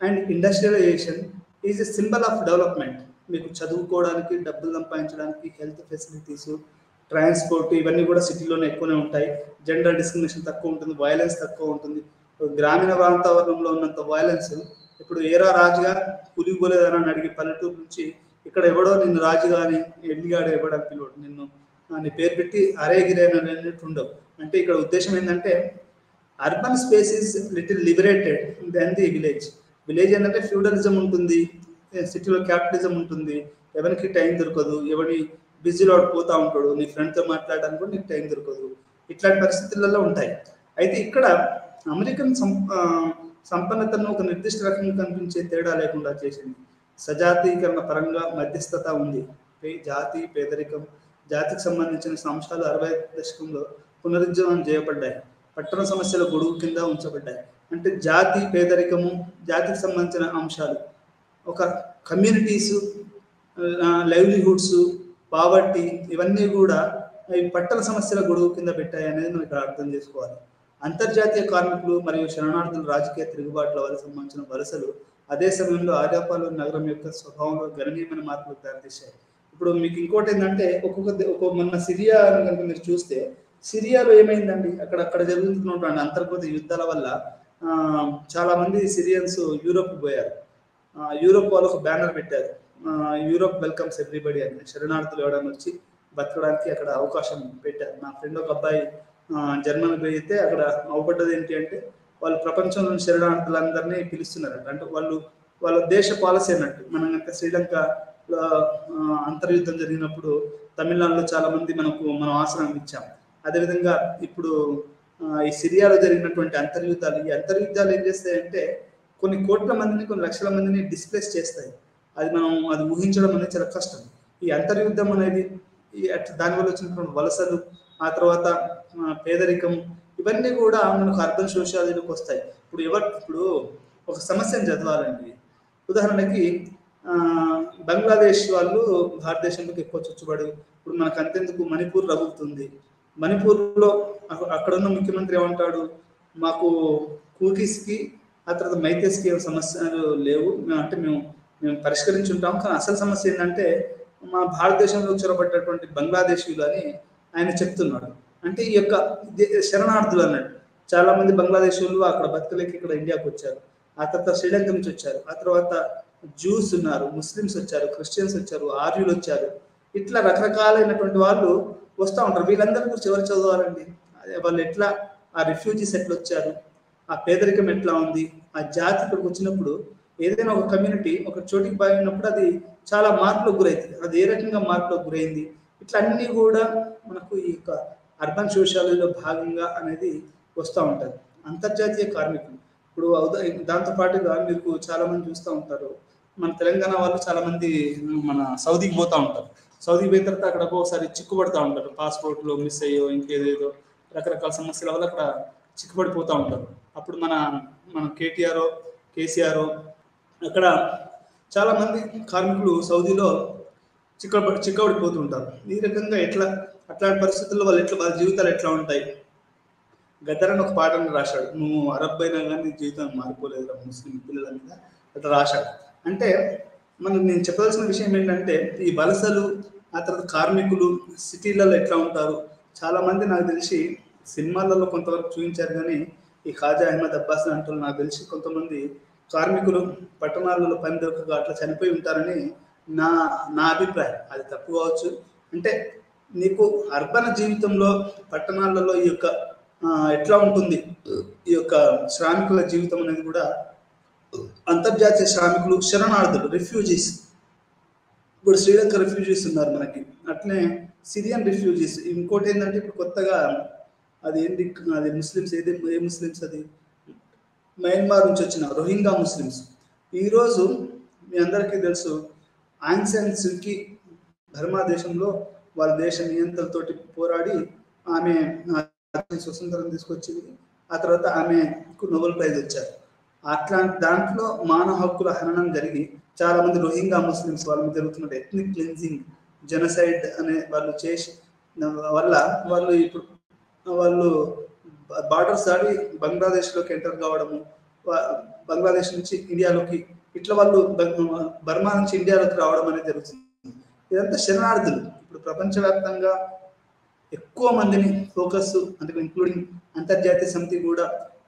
and industrialization is a symbol of development. మీకు చదువుకోవడానికి, డబ్బులు సంపాదించడానికి, హెల్త్ ఫెసిలిటీస్, ట్రాన్స్పోర్ట్ ఇవన్నీ కూడా సిటీలోనే ఎక్కువనే ఉంటాయి. జెండర్ డిస్క్రిమినేషన్ తక్కువ ఉంటుంది, వైలెన్స్ తక్కువ ఉంటుంది. గ్రామీణ వాతావరణంలో ఉన్నంత వైలెన్స్ ఇప్పుడు ఏరా రాజుగా పులిగోలేదని అడిగి పల్లెటూరు నుంచి ఇక్కడ ఎవడో నిన్ను రాజుగా అని ఎల్లిగాడు ఇవ్వడానికి పిలువడు, నిన్ను నీ పేరు పెట్టి అరేగిరేన్ అనేట్టు ఉండవు. అంటే ఇక్కడ ఉద్దేశం ఏంటంటే urban space is little liberated then the village. Village ఏంటంటే ఫ్యూడలిజం ఉంటుంది, సిటీలో క్యాపిటలిజం ఉంటుంది, ఎవరికి టైం దొరకదు, ఎవరి బిజీలో పోతూ ఉంటాడు, నీ ఫ్రెండ్తో మాట్లాడడానికి కూడా నీకు టైం దొరకదు. ఇట్లాంటి పరిస్థితులలో ఉంటాయి. అయితే ఇక్కడ అమెరికన్ సంపన్నతను ఒక నిర్దిష్ట రకంగా కనిపించే తేడా లేకుండా చేసింది. సజాతీకరణ పరంగా మధ్యస్థత ఉంది. జాతి, పేదరికం, జాతికి సంబంధించిన అంశాలు 60 దశకంలో పునరుజ్జీవనం చేయబడ్డాయి. పట్టణ సమస్యల గొడుగు కింద ఉంచబడ్డాయి. అంటే జాతి, పేదరికము, జాతికి సంబంధించిన అంశాలు, ఒక కమ్యూనిటీసు, లైవ్లీహుడ్స్, పావర్టీ, ఇవన్నీ కూడా ఈ పట్టణ సమస్యల గొడుగు కింద పెట్టాయి అనేది మనం ఇక్కడ అర్థం చేసుకోవాలి. అంతర్జాతీయ కార్మికులు మరియు శరణార్థులు రాజకీయ తిరుగుబాట్ల వల్ల సంబంధించిన వలసలు అదే సమయంలో ఆర్యాపాలు నగరం యొక్క స్వభావంలో గణనీయమైన మార్పులకు దారితీశాయి. ఇప్పుడు మీకు ఇంకోటి ఏంటంటే మొన్న సిరియా కనుక మీరు చూస్తే, సిరియాలో ఏమైందండి, అక్కడ జరుగుతున్నటువంటి అంతర్గత యుద్ధాల వల్ల చాలా మంది సిరియన్స్ యూరోప్ పోయారు. యూరోప్ వాళ్ళు ఒక బ్యానర్ పెట్టారు, యూరోప్ వెల్కమ్స్ ఎవ్రీబడి అని. శరణార్థులు ఎవరైనా వచ్చి బతకడానికి అక్కడ అవకాశం పెట్టారు. నా ఫ్రెండ్ ఒక అబ్బాయి జర్మనీ పోయితే అక్కడ అవపడ్డది ఏంటి అంటే, వాళ్ళు ప్రపంచంలోని శరణార్థులందరినీ పిలుస్తున్నారంట. అంటే వాళ్ళ దేశ పాలసీ అన్నట్టు. మనం కనుక శ్రీలంక అంతర్యుద్ధం జరిగినప్పుడు తమిళనాడులో చాలా మంది మనం ఆశ్రమం ఇచ్చాం. అదేవిధంగా ఇప్పుడు ఈ సిరియాలో జరిగినటువంటి ఈ అంతర్యుద్ధాలు ఏం చేస్తాయంటే కొన్ని కోట్ల మందిని, కొన్ని లక్షల మందిని డిస్ప్లేస్ చేస్తాయి. అది ఊహించడం అనేది చాలా కష్టం. ఈ అంతర్యుద్ధం అనేది దానివల్ల వచ్చినటువంటి వలసలు, ఆ తర్వాత పేదరికం, ఇవన్నీ కూడా మనకు అర్బన్ సోషియాలజీలోకి వస్తాయి. ఇప్పుడు ఒక సమస్యను చదవాలండి. ఉదాహరణకి బంగ్లాదేశ్ వాళ్ళు భారతదేశంలోకి ఎక్కువ చొచ్చుబడి, ఇప్పుడు మనకు అంతెందుకు మణిపూర్ రగులుతుంది. మణిపూర్లో అక్కడ ఉన్న ముఖ్యమంత్రి ఏమంటాడు, మాకు కూకీస్కి ఆ తర్వాత మైతేస్కి ఏం సమస్యలు లేవు, మేము పరిష్కరించుంటాం. కానీ అసలు సమస్య ఏంటంటే మా భారతదేశంలో చొరబడ్డటువంటి బంగ్లాదేశీయులు అని ఆయన చెప్తున్నాడు. అంటే ఈ యొక్క శరణార్థులు అన్నట్టు చాలా మంది బంగ్లాదేశీయులు అక్కడ బతకలేక ఇక్కడ ఇండియాకి వచ్చారు. ఆ తర్వాత శ్రీలంక నుంచి వచ్చారు. ఆ తర్వాత జూస్ ఉన్నారు, ముస్లిమ్స్ వచ్చారు, క్రిస్టియన్స్ వచ్చారు, ఆర్యులు వచ్చారు. ఇట్లా రకరకాలైనటువంటి వాళ్ళు వస్తూ ఉంటారు. వీళ్ళందరి గురించి ఎవరు చదవాలండి? వాళ్ళు ఎట్లా, ఆ రిఫ్యూజీస్ ఎట్లా వచ్చారు, ఆ పేదరికం ఎట్లా ఉంది, ఆ జాతి ఇక్కడికి వచ్చినప్పుడు ఏదైనా ఒక కమ్యూనిటీ ఒక చోటికి బాగినప్పుడు అది చాలా మార్పులకు గురైంది. అది ఏ రకంగా మార్పులకు గురైంది, ఇట్లా అన్నీ కూడా మనకు ఈ యొక్క అర్బన్ సోషియాలజీలో భాగంగా అనేది వస్తూ ఉంటుంది. అంతర్జాతీయ కార్మికులు ఇప్పుడు దాంతో పాటుగా మీకు చాలా మంది చూస్తూ ఉంటారు, మన తెలంగాణ వాళ్ళు చాలా మంది మన సౌదీకి పోతూ ఉంటారు. సౌదీకి పోయిన తర్వాత అక్కడ ఒకసారి చిక్కుపడుతూ ఉంటారు, పాస్పోర్ట్లు మిస్ అయ్యో ఇంకేదేదో రకరకాల సమస్యల వల్ల అక్కడ చిక్కుపడిపోతూ ఉంటారు. అప్పుడు మన కేసీఆర్ అక్కడ చాలా మంది కార్మికులు సౌదీలో చిక్కబడిపోతుంటారు. ఈ రకంగా అట్లాంటి పరిస్థితుల్లో వాళ్ళ జీవితాలు ఎట్లా ఉంటాయి. గద్దర్ అని ఒక పాటను రాశాడు, నువ్వు అరబ్ అయినా కానీ నీ జీవితం మారిపోలేదు ముస్లిం పిల్లల మీద, అట్లా రాశాడు. అంటే నేను చెప్పాల్సిన విషయం ఏంటంటే ఈ వలసలు, ఆ తర్వాత కార్మికులు సిటీలలో ఎట్లా ఉంటారు. చాలా మంది నాకు తెలిసి సినిమాలలో కొంతవరకు చూపించారు, కానీ ఈ ఖాజా అహ్మద్ అబ్బాస్ అంటూ నాకు తెలిసి కొంతమంది కార్మికులు పట్టణాలలో పని దొరకక అట్లా చనిపోయి ఉంటారని నా అభిప్రాయం. అది తప్పు కావచ్చు. అంటే నీకు అర్బన్ జీవితంలో పట్టణాలలో ఈ యొక్క ఎట్లా ఉంటుంది, ఈ యొక్క శ్రామికుల జీవితం అనేది కూడా, అంతర్జాతీయ శ్రామికులు, శరణార్థులు, రిఫ్యూజీస్, ఇప్పుడు శ్రీలంక రిఫ్యూజీస్ ఉన్నారు మనకి, అట్లనే సిరియన్ రిఫ్యూజీస్. ఇంకోటి ఏంటంటే ఇప్పుడు కొత్తగా అది ముస్లిమ్స్, ఏ ముస్లిమ్స్, అది మయన్మార్ నుంచి వచ్చిన రోహింగా ముస్లిమ్స్. ఈరోజు మీ అందరికీ తెలుసు, ఆంగ్ సాన్ సూకీ బర్మా దేశంలో వాళ్ళ దేశ నియంత్రణతోటి పోరాడి ఆమె స్వతంత్రం తీసుకొచ్చింది. ఆ తర్వాత ఆమెకు నోబెల్ ప్రైజ్ వచ్చారు. అట్లాంటి దాంట్లో మానవ హక్కుల హననం జరిగి చాలా మంది రోహింగా ముస్లిమ్స్ వాళ్ళ మీద జరుగుతున్న ఎథ్నిక్ క్లెన్జింగ్, జెనసైడ్ అనే వాళ్ళు చేసి వల్ల వాళ్ళు బార్డర్స్ దాడి బంగ్లాదేశ్లోకి ఎంటర్ కావడము, బంగ్లాదేశ్ నుంచి ఇండియాలోకి, ఇట్లా వాళ్ళు బర్మా నుంచి ఇండియాలోకి రావడం అనేది జరుగుతుంది. ఇదంతా శరణార్థులు. ఇప్పుడు ప్రపంచవ్యాప్తంగా ఎక్కువ మందిని ఫోకస్, అంటే ఇంక్లూడింగ్ అంతర్జాతీయ సమితి కూడా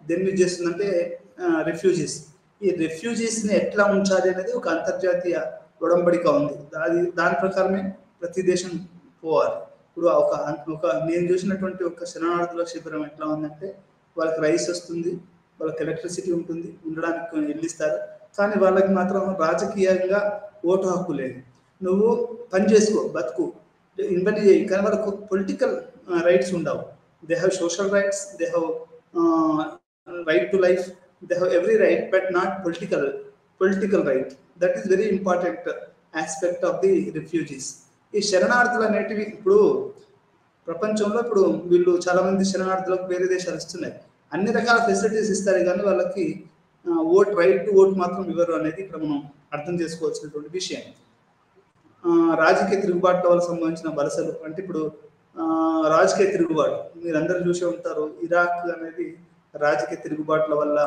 దేని మీద చేస్తుందంటే రిఫ్యూజీస్. ఈ రిఫ్యూజీస్ని ఎట్లా ఉంచాలి అనేది ఒక అంతర్జాతీయ ఉడంబడిక ఉంది. దాని ప్రకారమే ప్రతి దేశం పోవాలి. ఇప్పుడు నేను చూసినటువంటి ఒక శరణార్థుల శిబిరం ఎట్లా ఉందంటే, వాళ్ళకి రైస్ వస్తుంది, వాళ్ళకి ఎలక్ట్రిసిటీ ఉంటుంది, ఉండడానికి ఇల్లు ఇస్తారు, కానీ వాళ్ళకి మాత్రం రాజకీయంగా ఓటు హక్కు లేదు. నువ్వు పని చేసుకో, బతుకు, ఇవన్నీ చేయి, కానీ వాళ్ళకు పొలిటికల్ రైట్స్ ఉండవు. They have social rights, they have right to life, they have every right, but not political right. That is very important aspect of the refugees. ఈ శరణార్థులు అనేటివి ఇప్పుడు ప్రపంచంలో ఇప్పుడు వీళ్ళు చాలా మంది శరణార్థులకు వేరే దేశాలు ఇస్తున్నాయి, అన్ని రకాల ఫెసిలిటీస్ ఇస్తారు కానీ వాళ్ళకి రైట్ టు ఓట్ మాత్రం ఇవ్వరు అనేది ఇక్కడ మనం అర్థం చేసుకోవాల్సినటువంటి విషయం. రాజకీయ తిరుగుబాట్ల వల్ల సంబంధించిన వలసలు అంటే ఇప్పుడు రాజకీయ తిరుగుబాటు మీరందరూ చూసే ఉంటారు. ఇరాక్ అనేది రాజకీయ తిరుగుబాట్ల వల్ల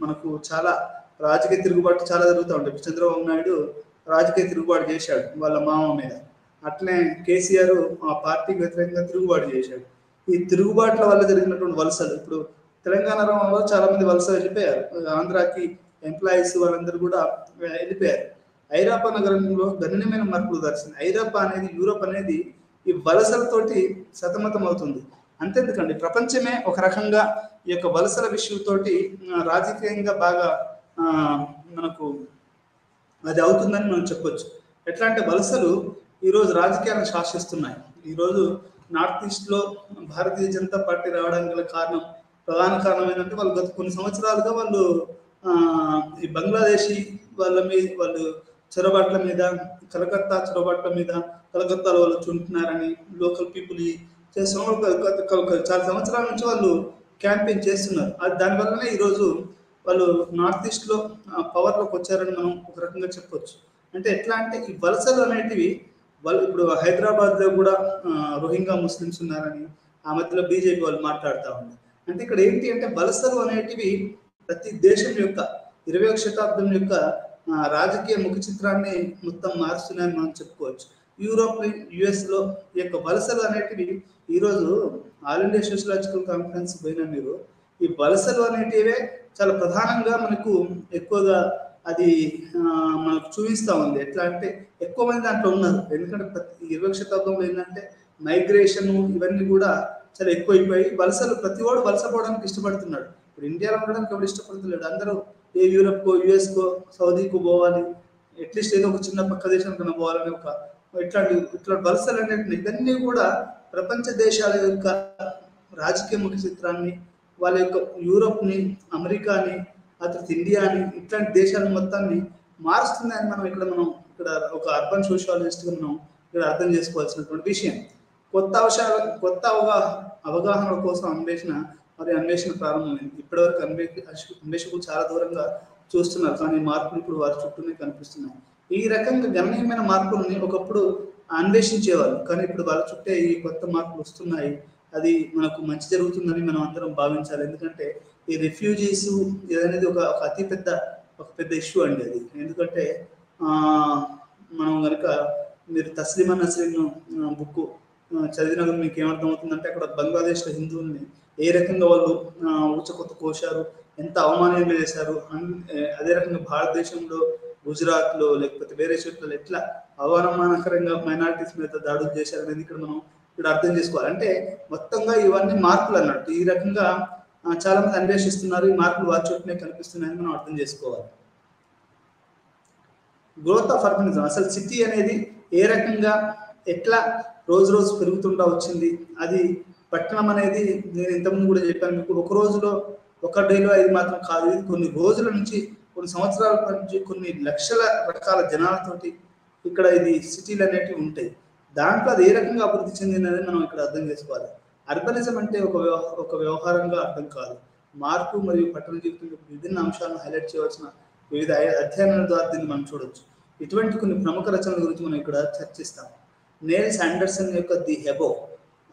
మనకు చాలా రాజకీయ తిరుగుబాటు చాలా జరుగుతూ ఉంటాయి. చంద్రబాబు నాయుడు రాజకీయ తిరుగుబాటు చేశాడు వాళ్ళ మామ మీద, అట్లనే కేసీఆర్ ఆ పార్టీకి వ్యతిరేకంగా తిరుగుబాటు చేశాడు. ఈ తిరుగుబాట్ల వల్ల జరిగినటువంటి వలసలు ఇప్పుడు తెలంగాణలో చాలా మంది వలస వెళ్ళిపోయారు, ఆంధ్రాకి ఎంప్లాయీస్ వాళ్ళందరూ కూడా వెళ్ళిపోయారు. ఐరోపా నగరంలో గణనీయమైన మార్పులు దర్శింది. ఐరోపా అనేది యూరోప్ అనేది ఈ వలసలతోటి సతమతం అవుతుంది. అంతేందుకండి ప్రపంచమే ఒక రకంగా ఈ యొక్క వలసల విషయంతోటి రాజకీయంగా బాగా మనకు అది అవుతుందని మనం చెప్పొచ్చు. ఎట్లా అంటే వలసలు ఈరోజు రాజకీయాలను శాసిస్తున్నాయి. ఈరోజు నార్త్ ఈస్ట్లో భారతీయ జనతా పార్టీ రావడానికి గల ప్రధాన కారణం ఏంటంటే వాళ్ళు గత కొన్ని సంవత్సరాలుగా వాళ్ళు ఈ బంగ్లాదేశీ వాళ్ళు చొరబాట్ల మీద, కలకత్తా చొరబాట్ల మీద, కలకత్తాలో వాళ్ళు చుంటున్నారని లోకల్ పీపుల్ చాలా సంవత్సరాల నుంచి వాళ్ళు క్యాంపెయిన్ చేస్తున్నారు. దానివల్లనే ఈరోజు వాళ్ళు నార్త్ ఈస్ట్లో పవర్లోకి వచ్చారని మనం ఒక రకంగా చెప్పొచ్చు. అంటే ఎట్లా అంటే ఈ వలసలు అనేటివి వాళ్ళు ఇప్పుడు హైదరాబాద్లో కూడా రోహింగ్యా ముస్లిమ్స్ ఉన్నారని ఆ మధ్యలో బీజేపీ వాళ్ళు మాట్లాడుతూ ఉన్నారు. అంటే ఇక్కడ ఏంటి అంటే వలసలు అనేటివి ప్రతి దేశం యొక్క 21వ శతాబ్దం యొక్క రాజకీయ ముఖ చిత్రాన్ని మొత్తం మారుస్తున్నాయని మనం చెప్పుకోవచ్చు. యూరోప్, యుఎస్లో ఈ యొక్క వలసలు అనేటివి ఈరోజు ఆల్ ఇండియా సోషలాజికల్ కాన్ఫరెన్స్ పోయినా మీరు ఈ వలసలు అనేటివే చాలా ప్రధానంగా మనకు ఎక్కువగా అది మనకు చూపిస్తూ ఉంది. ఎట్లా అంటే ఎక్కువ మంది దాంట్లో ఉన్నారు. ఎందుకంటే 20వ శతాబ్దంలో ఏంటంటే మైగ్రేషన్ ఇవన్నీ కూడా చాలా ఎక్కువైపోయి వలసలు ప్రతి వాడు వలస పోవడానికి ఇష్టపడుతున్నాడు. ఇప్పుడు ఇండియాలో ఉండడానికి ఎవరు ఇష్టపడుతున్నాడు, అందరూ ఏ యూరోప్కో, యుఎస్కో, సౌదీకో పోవాలి, అట్లీస్ట్ ఏదో ఒక చిన్న పక్క దేశానికన్నా పోవాలని ఇట్లాంటి వలసలు అనేవి ఇవన్నీ కూడా ప్రపంచ దేశాల యొక్క రాజకీయ ముఖ చిత్రాన్ని, వాళ్ళ యొక్క యూరోప్ని, అమెరికాని, ఆ తర్వాత ఇండియాని, ఇట్లాంటి దేశాల మొత్తాన్ని మారుస్తుందని మనం ఇక్కడ ఒక అర్బన్ సోషియాలజిస్ట్గా మనం ఇక్కడ అర్థం చేసుకోవాల్సినటువంటి విషయం. కొత్త అవగాహన కోసం అన్వేషణ ప్రారంభమైంది. ఇప్పటివరకు అన్వేషకులు చాలా దూరంగా చూస్తున్నారు, కానీ మార్పులు ఇప్పుడు వారి చుట్టూనే కనిపిస్తున్నాయి. ఈ రకంగా గణనీయమైన మార్పులని ఒకప్పుడు అన్వేషించేవాళ్ళు, కానీ ఇప్పుడు వాళ్ళ చుట్టే ఈ కొత్త మార్పులు వస్తున్నాయి. అది మనకు మంచి జరుగుతుందని మనం అందరం భావించాలి. ఎందుకంటే ఈ రిఫ్యూజీస్ అనేది ఒక పెద్ద ఇష్యూ అండి అది. ఎందుకంటే మనం కనుక మీరు తస్లీమా నస్రీన్ బుక్ చదివిన మీకు ఏమర్థం అవుతుందంటే అక్కడ బంగ్లాదేశ్లో హిందువుల్ని ఏ రకంగా వాళ్ళు ఊచకొత్త కోశారు, ఎంత అవమానంగా చేశారు. అదే రకంగా భారతదేశంలో గుజరాత్లో లేకపోతే వేరే చోట్ల ఎట్లా అవమానకరంగా మైనారిటీస్ మీద దాడులు చేశారు అనేది ఇక్కడ అర్థం చేసుకోవాలి. అంటే మొత్తంగా ఇవన్నీ మార్పులు అన్నట్టు ఈ రకంగా చాలా మంది అన్వేషిస్తున్నారు. ఈ మార్పులు వారి చోటునే కనిపిస్తున్నాయని మనం అర్థం చేసుకోవాలి. గ్రోత్ ఆఫ్ అర్బనిజం, అసలు సిటీ అనేది ఏ రకంగా ఎట్లా రోజు పెరుగుతుంటా వచ్చింది. అది పట్టణం అనేది నేను ఇంతకుముందు కూడా చెప్పాను మీకు, ఒక రోజులో ఒక డేలో అది మాత్రం కాదు. ఇది కొన్ని రోజుల నుంచి, కొన్ని సంవత్సరాల నుంచి, కొన్ని లక్షల రకాల జనాలతోటి ఇక్కడ ఇది సిటీలు అనేటివి ఉంటాయి. దాంట్లో అది ఏ రకంగా అభివృద్ధి చెందినది మనం ఇక్కడ అర్థం చేసుకోవాలి. అర్బనిజం అంటే ఒక వ్యవహారంగా అర్థం కాదు. మార్పు మరియు పట్టణ జీవితం యొక్క విభిన్న అంశాలను హైలైట్ చేయవలసిన వివిధ అధ్యయనాల ద్వారా దీన్ని మనం చూడవచ్చు. ఇటువంటి కొన్ని ప్రముఖ రచనల గురించి మనం ఇక్కడ చర్చిస్తాం. నేల్ శాండర్సన్ యొక్క ది హెబో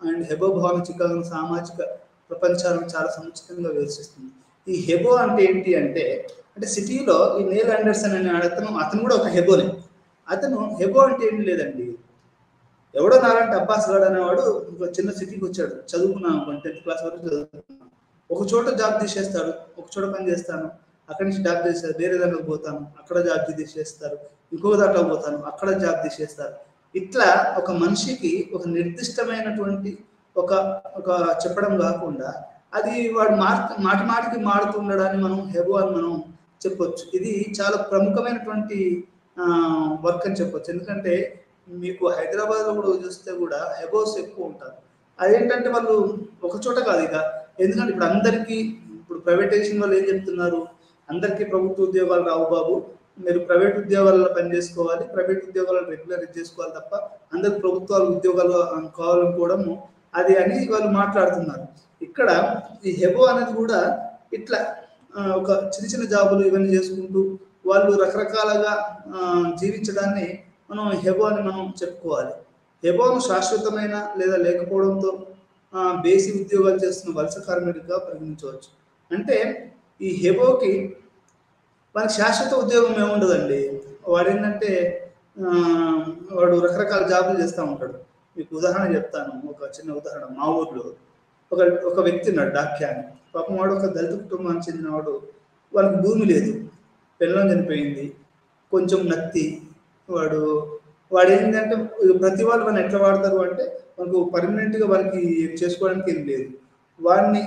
అండ్ హెబో భావన చికాగోను సామాజిక ప్రపంచాలను చాలా సముచితంగా వివరిస్తుంది. ఈ హెబో అంటే ఏంటి అంటే సిటీలో ఈ నేల్ ఆండర్సన్ అనే అతను కూడా ఒక హెబోనే. అతను హెబో అంటే ఏంటి లేదండి, ఎవడో నాలంటే అబ్బాస్ గాడు అనేవాడు ఒక చిన్న సిటీకి వచ్చాడు, చదువుకున్నాను 10th క్లాస్ వరకు చదువుకున్నాను. ఒక చోట జాబ్ తీసేస్తాడు, ఒక చోట పని చేస్తాను, అక్కడి నుంచి జాబ్ తీసేస్తారు, వేరే దాంట్లోకి పోతాను, అక్కడ జాబ్ తీసేస్తారు, ఇంకొక దాంట్లోకి పోతాను, అక్కడ జాబ్ తీసేస్తారు. ఇట్లా ఒక మనిషికి ఒక నిర్దిష్టమైనటువంటి ఒక చెప్పడం కాకుండా అది వాడు మాటికి మారుతుండడాన్ని మనం హెబో అని మనం చెప్పొచ్చు. ఇది చాలా ప్రముఖమైనటువంటి వర్క్ అని చెప్పొచ్చు. ఎందుకంటే మీకు హైదరాబాద్లో కూడా చూస్తే కూడా హెబోస్ ఎక్కువ ఉంటారు. అదేంటంటే వాళ్ళు ఒక చోట కాదు ఇక, ఎందుకంటే ఇప్పుడు అందరికీ ప్రైవేటైజేషన్ వాళ్ళు ఏం చెప్తున్నారు, అందరికీ ప్రభుత్వ ఉద్యోగాలు రావు బాబు, మీరు ప్రైవేట్ ఉద్యోగాలలో పనిచేసుకోవాలి, ప్రైవేట్ ఉద్యోగాలను రెగ్యులర్ చేసుకోవాలి తప్ప అందరు ప్రభుత్వాలు ఉద్యోగాలు కావాలనుకోవడము అది అని వాళ్ళు మాట్లాడుతున్నారు. ఇక్కడ ఈ హెబో అనేది కూడా ఇట్లా ఒక చిన్న చిన్న జాబులు ఇవన్నీ చేసుకుంటూ వాళ్ళు రకరకాలుగా జీవించడాన్ని మనం హెబో అని మనం చెప్పుకోవాలి. హెబోను శాశ్వతమైన లేదా లేకపోవడంతో బేసి ఉద్యోగాలు చేస్తున్న వలస కార్మికుడిగా పరిగణించవచ్చు. అంటే ఈ హెబోకి వానికి శాశ్వత ఉద్యోగం ఏముండదండి. వాడు ఏంటంటే వాడు రకరకాల జాబులు చేస్తూ ఉంటాడు. మీకు ఉదాహరణ చెప్తాను, ఒక చిన్న ఉదాహరణ. మా ఊర్లో ఒక వ్యక్తి ఉన్నాడు, డాక్యా అని. పాపం వాడు ఒక దళిత కుటుంబానికి చెందినవాడు. వాళ్ళకి భూమి లేదు, పిల్లలు చనిపోయింది, కొంచెం నత్తి. వాడు ఏంటంటే ప్రతి వాళ్ళు వాడిని ఎట్లా వాడతారు అంటే మనకు పర్మనెంట్గా వారికి చేసుకోవడానికి ఏం లేదు. వాడిని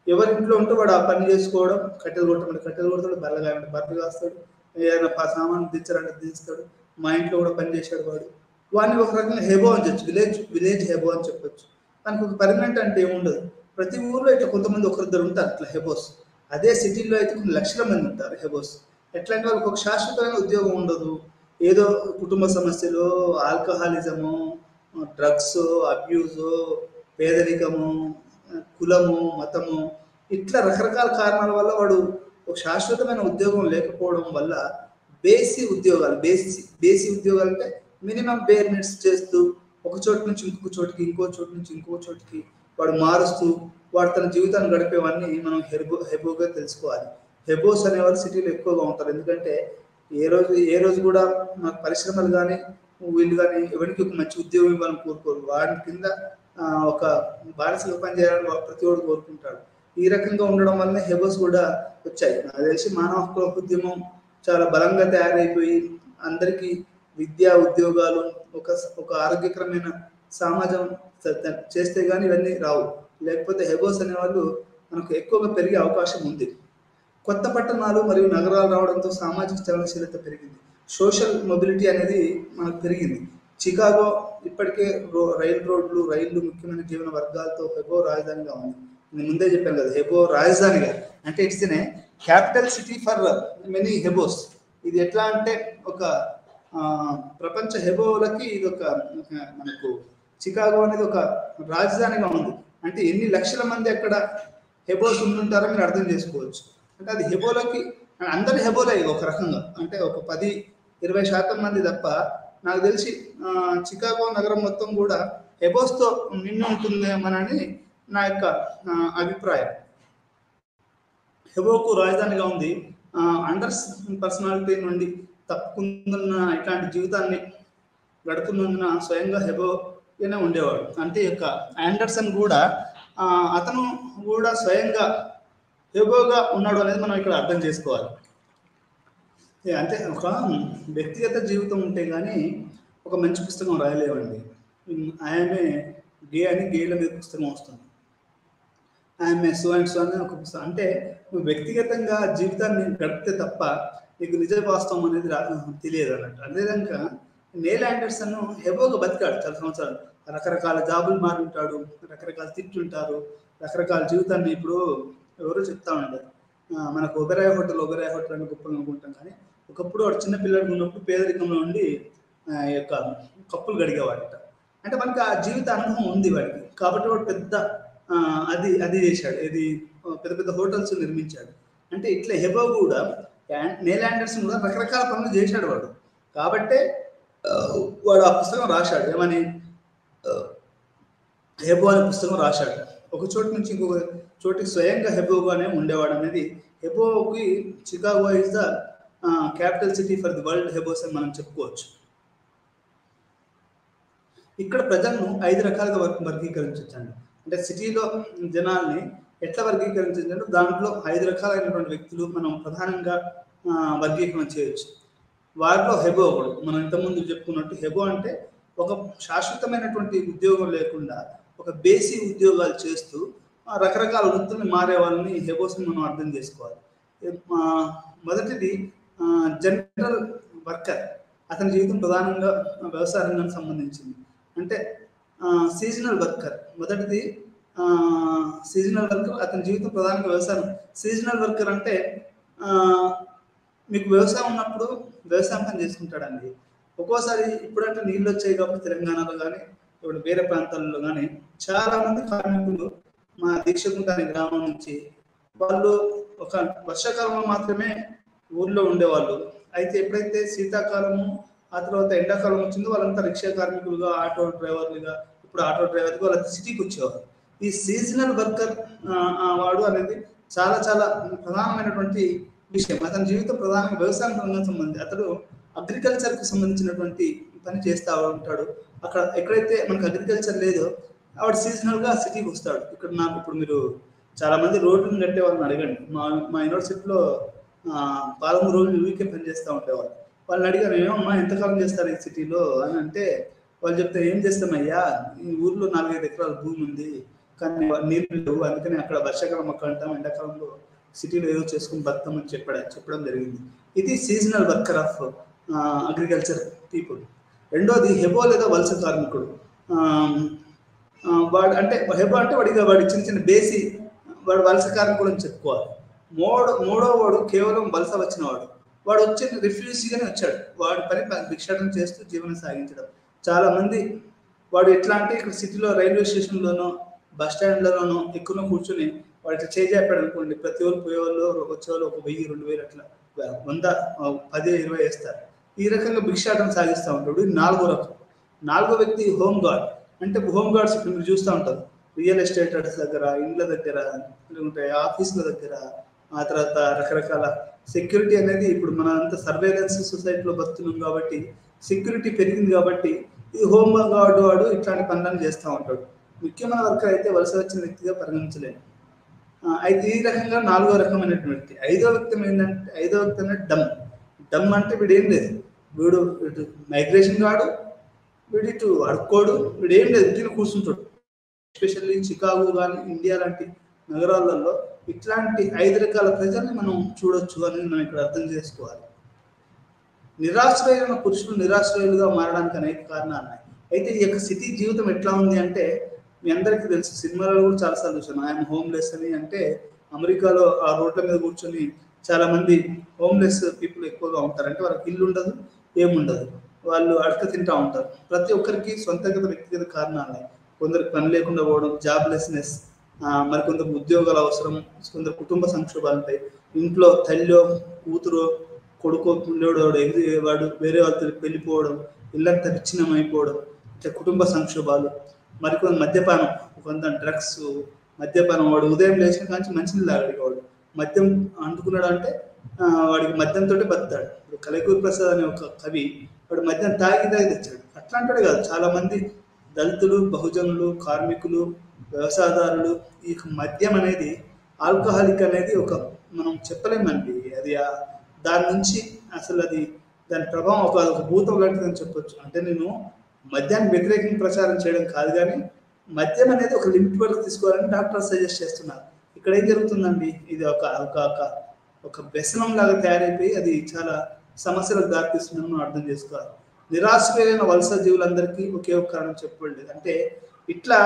ఎవరింట్లో ఉంటే వాడు ఆ పని చేసుకోవడం, కట్టెలు కొడతాడు, బర్రెలు కాస్తాడు, ఏదైనా సామాన్ దించాలంటే దించుతాడు. మా ఇంట్లో కూడా పని చేశాడు వాడు. వాడిని ఒక రకంగా హెబో అని చెప్పచ్చు, విలేజ్ హెబో అని చెప్పొచ్చు. దానికి ఒక పర్మనెంట్ అంటే ఏముండదు. ప్రతి ఊర్లో ఇట్లా కొంతమంది ఒకరిద్దరు ఉంటారు అట్లా హెబోస్. అదే సిటీలో అయితే కొన్ని లక్షల మంది ఉంటారు హెబోస్. ఎట్లా అంటే వాళ్ళకి ఒక శాశ్వతమైన ఉద్యోగం ఉండదు. ఏదో కుటుంబ సమస్యలు, ఆల్కహాలిజము, డ్రగ్స్ అబ్యూజు, పేదరికము, కులము, మతము, ఇట్లా రకరకాల కారణాల వల్ల వాడు ఒక శాశ్వతమైన ఉద్యోగం లేకపోవడం వల్ల బేసి ఉద్యోగాలు అంటే మినిమం బేర్ నీడ్స్ చేస్తూ ఒక చోటు నుంచి ఇంకొక చోటికి, ఇంకో చోటు నుంచి ఇంకో చోటికి వాడు మారుస్తూ వాడు తన జీవితాన్ని గడిపేవన్నీ మనం హెబోగా తెలుసుకోవాలి. హెబోస్ అనేవాళ్ళు సిటీలో ఎక్కువగా ఉంటారు. ఎందుకంటే ఏ రోజు కూడా మనకు పరిశ్రమలు కానీ వీళ్ళు కానీ ఎవరికి ఒక మంచి ఉద్యోగం ఇవ్వాలని కోరుకోరు. వాడి కింద ఒక బానిసగా పనిచేయాలని ప్రతి ఒక్కరు కోరుకుంటాడు. ఈ రకంగా ఉండడం వల్లనే హెబోస్ కూడా వచ్చాయి. నాకు తెలిసి మానవ హక్కుల ఉద్యమం చాలా బలంగా తయారైపోయి అందరికీ విద్యా ఉద్యోగాలు, ఒక ఆరోగ్యకరమైన సమాజం చేస్తే కానీ ఇవన్నీ రావు. లేకపోతే హెబోస్ అనేవాళ్ళు మనకు ఎక్కువగా పెరిగే అవకాశం ఉంది. కొత్త పట్టణాలు మరియు నగరాలు రావడంతో సామాజిక చలనశీలత పెరిగింది. సోషల్ మొబిలిటీ అనేది మనకు పెరిగింది. చికాగో ఇప్పటికే రైళ్లు ముఖ్యమైన జీవన వర్గాలతో హెబో రాజధానిగా ఉంది. నేను ముందే చెప్పాను కదా, హెబో రాజధానిగా అంటే it's a capital city for many hobos. ఇది ఎట్లా అంటే ఒక ప్రపంచ హెబోలకి ఇది ఒక మనకు చికాగో అనేది ఒక రాజధానిగా ఉంది. అంటే ఎన్ని లక్షల మంది అక్కడ హెబోస్ ఉంటుంటారో మీరు అర్థం చేసుకోవచ్చు. అంటే అది హెబోలకి అందరు హెబోలే ఒక రకంగా, అంటే ఒక 10-20% మంది తప్ప నాకు తెలిసి చికాగో నగరం మొత్తం కూడా హెబోస్తో నిండి ఉంటుందేమోనని నా యొక్క అభిప్రాయం. హెబోకు రాజధానిగా ఉంది. అండర్స్ పర్సనాలిటీ నుండి తప్పుకుందున్న ఇట్లాంటి జీవితాన్ని గడుపుతున్నందున స్వయంగా హెబోగానే ఉండేవాడు. అంటే యొక్క ఆండర్సన్ కూడా అతను కూడా స్వయంగా హెబోగా ఉన్నాడు అనేది మనం ఇక్కడ అర్థం చేసుకోవాలి. అంటే ఒక వ్యక్తిగత జీవితం ఉంటే కానీ ఒక మంచి పుస్తకం రాయలేవండి. ఆయనే గే అని గేల మీద పుస్తకం వస్తుంది, ఆయనే సో అండ్ సో అని ఒక పుస్తకం. అంటే నువ్వు వ్యక్తిగతంగా జీవితాన్ని గడిపితే తప్ప నీకు నిజ వాస్తవం అనేది తెలియదు అన్నట్టు. అదేవిధంగా నీల్ ఆండర్సన్ హెబోగా బతికాడు చాలా సంవత్సరాలు. రకరకాల జాబులు మారి ఉంటాడు, రకరకాల తిట్టుంటారు, రకరకాల జీవితాన్ని. ఇప్పుడు ఎవరో చెప్తా ఉంటారు, మనకు ఒబెరాయ్ హోటల్ అని గొప్పగా అనుకుంటాం, కానీ ఒకప్పుడు వాడు చిన్న పిల్లడికి ఉన్నప్పుడు పేదరికంలో ఉండి యొక్క కప్పులు గడిగేవాడట. అంటే మనకు ఆ జీవిత అనుభవం ఉంది వాడికి, కాబట్టి వాడు పెద్ద అది చేశాడు, ఇది పెద్ద పెద్ద హోటల్స్ నిర్మించాడు. అంటే ఇట్లా హెబో కూడా, నీల్ ఆండర్సన్ కూడా రకరకాల పనులు చేశాడు వాడు. కాబట్టే వాడు ఆ పుస్తకం రాశాడు. ఏమని? హెబో అనే పుస్తకం రాశాడు. ఒక చోటు నుంచి ఇంకొక చోటికి స్వయంగా హెబోగానే ఉండేవాడు అనేది. హెబోకి Chicago is the capital city for the world hobos అని మనం చెప్పుకోవచ్చు. ఇక్కడ ప్రజలను 5 రకాలుగా వర్గీకరించవచ్చండి. అంటే సిటీలో జనాల్ని ఎట్లా వర్గీకరించాలంటే దాంట్లో 5 రకాలైనటువంటి వ్యక్తులు మనం ప్రధానంగా వర్గీకరణ చేయొచ్చు. వారిలో హెబో ఒకడు. మనం ఇంతకుముందు చెప్పుకున్నట్టు హెబో అంటే ఒక శాశ్వతమైనటువంటి ఉద్యోగం లేకుండా ఒక బేసి ఉద్యోగాలు చేస్తూ రకరకాల వృత్తుల్ని మారే వాళ్ళని హెబోస్ని మనం అర్థం చేసుకోవాలి. మొదటిది జనరల్ వర్కర్. అతని జీవితం ప్రధానంగా వ్యవసాయ రంగానికి సంబంధించింది. అంటే సీజనల్ వర్కర్ మొదటిది. సీజనల్ వర్కర్ అతని జీవితం ప్రధానంగా వ్యవసాయం. సీజనల్ వర్కర్ అంటే మీకు వ్యవసాయం ఉన్నప్పుడు వ్యవసాయం పని చేసుకుంటాడండి. ఒక్కోసారి ఇప్పుడంటే నీళ్ళు వచ్చాయి కాబట్టి తెలంగాణలో కానీ ఇప్పుడు వేరే ప్రాంతాల్లో కానీ చాలా మంది కార్మికులు మా దీక్షకుంట అనే గ్రామం నుంచి వాళ్ళు ఒక వర్షాకాలంలో మాత్రమే ఊర్లో ఉండేవాళ్ళు. అయితే ఎప్పుడైతే శీతాకాలము ఆ తర్వాత ఎండాకాలం వచ్చిందో వాళ్ళంతా రిక్షా కార్మికులుగా, ఆటో డ్రైవర్లుగా, ఇప్పుడు ఆటో డ్రైవర్గా వాళ్ళంతా సిటీకి వచ్చేవారు. ఈ సీజనల్ వర్కర్ వాడు అనేది చాలా చాలా ప్రధానమైనటువంటి విషయం. అతని జీవితం ప్రధానంగా వ్యవసాయం రంగం సంబంధించి అతడు అగ్రికల్చర్కి సంబంధించినటువంటి పని చేస్తూ ఉంటాడు. అక్కడ ఎక్కడైతే మనకు అగ్రికల్చర్ లేదో ఆవిడ సీజనల్గా సిటీకి వస్తాడు. ఇక్కడ నాకు ఇప్పుడు మీరు చాలా మంది రోడ్లను కట్టే వాళ్ళని అడగండి. మా యూనివర్సిటీలో 13 రోజులు యూకే పనిచేస్తూ ఉండేవాళ్ళు. వాళ్ళని అడిగారు, ఏమమ్మా ఎంతకాలం చేస్తారు ఈ సిటీలో అని అంటే వాళ్ళు చెప్తే, ఏం చేస్తామయ్యా, ఈ ఊర్లో 4-5 ఎకరాల భూమి ఉంది కానీ నీళ్ళు లేవు, అందుకని అక్కడ వర్షాకాలం అక్కడ అంటాం, ఎండాకాలంలో సిటీలో ఏదో చేసుకుని బతామని చెప్పడం జరిగింది. ఇది seasonal worker of agriculture people. రెండోది హెబో లేదా వలస కార్మికుడు. వాడు అంటే హెబో అంటే వాడి చిన్న చిన్న బేసి వాడు వలస కార్మికుడు అని చెప్పుకోవాలి. మూడో వాడు కేవలం వలస వచ్చినవాడు. వాడు వచ్చి రిఫ్యూజీగానే వచ్చాడు. వాడి పని భిక్షాటన చేస్తూ జీవనం సాగించడం. చాలా మంది వాడు ఎట్లా అంటే ఇక్కడ సిటీలో రైల్వే స్టేషన్లోనో బస్ స్టాండ్లలోనో ఎక్కువ కూర్చొని వాడు ఇట్లా చేజాపాడు అనుకోండి, ప్రతి వాళ్ళు పోయేవాళ్ళు వచ్చేవాళ్ళు ఒక 1000-2000 అట్లా 100, 10-20 వేస్తారు. ఈ రకంగా భిక్షాటన సాగిస్తూ ఉంటాడు. నాలుగో రకం. నాలుగో వ్యక్తి హోమ్ గార్డ్. అంటే హోమ్ గార్డ్స్ ఇప్పుడు మీరు చూస్తూ ఉంటారు రియల్ ఎస్టేటర్స్ దగ్గర, ఇండ్ల దగ్గర, ఉంటాయి ఆఫీసుల దగ్గర, ఆ తర్వాత రకరకాల సెక్యూరిటీ అనేది ఇప్పుడు మన అంతా సర్వేలెన్స్ సొసైటీలో బతున్నాం కాబట్టి సెక్యూరిటీ పెరిగింది కాబట్టి ఈ హోమ్ గార్డ్ వాడు ఇట్లాంటి పనులను చేస్తూ ఉంటాడు. ముఖ్యమైన వర్కర్ అయితే వలస వచ్చిన వ్యక్తిగా పరిగణించలేము. అయితే ఈ రకంగా నాలుగో రకమైనటువంటి వ్యక్తి. ఐదో వ్యక్తి అంటే డమ్ అంటే వీడు ఏం లేదు, వీడు ఇటు మైగ్రేషన్ కాడు, వీడు ఇటు అడుక్కోడు, వీడు ఏం లేదు, ఇటు కూర్చుంటాడు. ఎస్పెషల్లీ చికాగో కానీ ఇండియా లాంటి నగరాలలో ఇట్లాంటి 5 రకాల ప్రజల్ని మనం చూడొచ్చు అని మనం ఇక్కడ అర్థం చేసుకోవాలి. నిరాశ్రయులైన పురుషులు నిరాశ్రయులుగా మారడానికి అనేక కారణాలు ఉన్నాయి. అయితే ఈ యొక్క సిటీ జీవితం ఎట్లా ఉంది అంటే మీ అందరికీ తెలుసు, సినిమాలో కూడా చాలాసార్లు చూసాను. ఐఎమ్ హోమ్లెస్ అని. అంటే అమెరికాలో ఆ రోడ్ల మీద కూర్చొని చాలా మంది హోమ్లెస్ పీపుల్ ఎక్కువగా ఉంటారు. అంటే వాళ్ళకి ఇల్లు ఉండదు, ఏముండదు, వాళ్ళు అడక తింటూ ఉంటారు. ప్రతి ఒక్కరికి సొంతగత వ్యక్తిగత కారణాలు ఉన్నాయి. కొందరికి పని లేకుండా పోవడం, జాబ్లెస్నెస్, మరికొందరికి ఉద్యోగాల అవసరం, కొందరు కుటుంబ సంక్షోభాలు ఉంటాయి. ఇంట్లో తల్లిలో కూతురు కొడుకో ఉండేవాడు వాడు వేరే వాళ్ళతో వెళ్ళిపోవడం, ఇల్లంతా విచ్ఛిన్నం అయిపోవడం, ఇట్లా కుటుంబ సంక్షోభాలు. మరికొంత మద్యపానం, కొంత డ్రగ్స్, మద్యపానం. వాడు ఉదయం లేచిన కానీ మంచినీళ్ళు తాగడు. వాడు మద్యం అంటుకున్నాడు అంటే వాడికి మద్యంతో బతాడు. ఇప్పుడు కలకూరి ప్రసాద్ అనే ఒక కవి వాడు మద్యం తాగి తెచ్చాడు. అట్లాంటి కాదు, చాలా మంది దళితులు, బహుజనులు, కార్మికులు, వ్యవసాయదారులు ఈ మద్యం అనేది, ఆల్కహాలిక్ అనేది ఒక మనం చెప్పలేమండి. అది దాని నుంచి అసలు దాని ప్రభావం ఒక భూతం లాంటిదని చెప్పొచ్చు. అంటే నేను మద్యాన్ని వ్యతిరేకంగా ప్రచారం చేయడం కాదు, కానీ మద్యం అనేది ఒక లిమిట్ వరకు తీసుకోవాలని డాక్టర్ సజెస్ట్ చేస్తున్నారు. ఇక్కడ ఏం జరుగుతుందండి, ఇది ఒక వ్యసనం లాగా తయారైపోయి అది చాలా సమస్యలకు దారితీస్తుందని మనం అర్థం చేసుకోవాలి. నిరాశ్రయులైన వలస జీవులందరికీ ఒకే ఒక కారణం చెప్పబడలేదు. అంటే ఇట్లా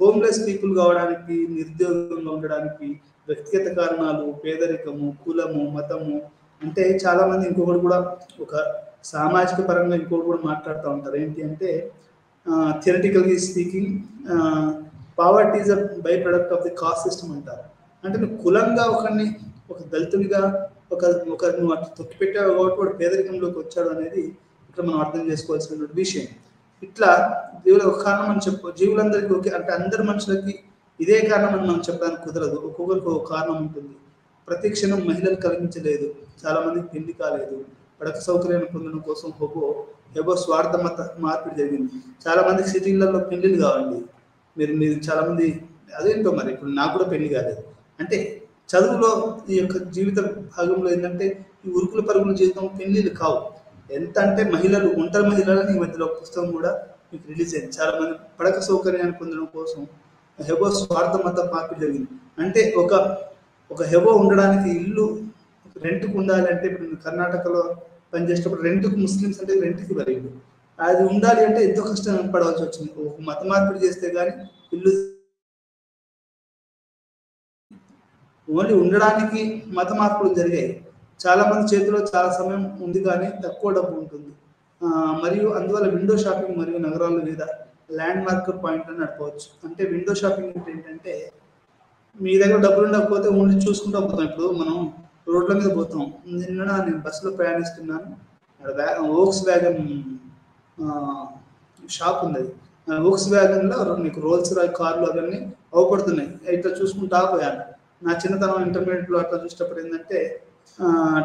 హోమ్లెస్ పీపుల్ కావడానికి, నిరుద్యోగంగా ఉండడానికి వ్యక్తిగత కారణాలు, పేదరికము, కులము, మతము. అంటే చాలా మంది ఇంకొకటి కూడా ఒక సామాజిక పరంగా ఇంకొకటి కూడా మాట్లాడుతూ ఉంటారు. ఏంటి అంటే థియరిటికల్గా speaking poverty is a by product of the caste system అంటారు. అంటే నువ్వు కులంగా ఒక దళితునిగా నువ్వు అట్లా తొక్కిపెట్టావు కాబట్టి వాడు పేదరికంలోకి వచ్చాడు అనేది ఇక్కడ మనం అర్థం చేసుకోవాల్సిన విషయం. ఇట్లా దేవుడు ఒక కారణం అని జీవులందరికీ ఒకే, అంటే అందరి మనుషులకి ఇదే కారణం అని మనం చెప్పడానికి కుదరదు. ఒక్కొక్కరికి ఒక కారణం ఉంటుంది. ప్రతి క్షణం మహిళలు కలిగించలేదు, చాలా మందికి పెళ్లి కాలేదు, పడక సౌకర్యాన్ని పొందడం కోసం హెబో స్వార్థ మార్పిడి జరిగింది. చాలా మందికి సిటీలలో పెళ్లిళ్ళు కావండి. మీరు చాలా మంది అదేంటో మరి, ఇప్పుడు నాకు కూడా పెళ్లి కాలేదు. అంటే చదువులో ఈ యొక్క జీవిత భాగంలో ఏంటంటే ఈ ఉరుకుల పరుగుల జీవితం పెళ్లిళ్ళు కావు. ఎంత అంటే మహిళలు, ఒంటరి మహిళలని ఈ మధ్యలో పుస్తకం కూడా మీకు రిలీజ్ అయింది. చాలా మంది పడక సౌకర్యాన్ని పొందడం కోసం హెబో స్వార్థ మార్పిడి జరిగింది. అంటే ఒక హెబో ఉండడానికి ఇల్లు రెంట్కు ఉండాలి అంటే, ఇప్పుడు కర్ణాటకలో పనిచేసేటప్పుడు రెంట్కు, ముస్లిమ్స్ అంటే రెంట్కి వరకు అది ఉండాలి అంటే ఎంతో కష్టం పడవలసి వచ్చింది. ఒక మత మార్పిడి చేస్తే కానీ ఇల్లు, ఓన్లీ ఉండడానికి మత మార్పులు జరిగాయి. చాలా మంది చేతిలో చాలా సమయం ఉంది కానీ తక్కువ డబ్బు ఉంటుంది. మరియు అందువల్ల విండో షాపింగ్ మరియు నగరాల మీద ల్యాండ్ మార్కర్ పాయింట్ అని నడపవచ్చు. అంటే విండో షాపింగ్ అంటే ఏంటంటే మీ దగ్గర డబ్బులు ఉండకపోతే ఓన్లీ చూసుకుంటూ పోతాం. ఇప్పుడు మనం రోడ్ల మీద పోతాం. నిన్న నేను బస్సులో ప్రయాణిస్తున్నాను. వోక్స్ వ్యాగన్ షాప్ ఉంది. వోక్స్ వ్యాగన్లో నీకు రోల్స్ రాయ్ కార్లు అవన్నీ అవపడుతున్నాయి. ఇట్లా చూసుకుంటా పోయాను. నా చిన్నతనం ఇంటర్మీడియట్లో అట్లా చూసేటప్పుడు ఏంటంటే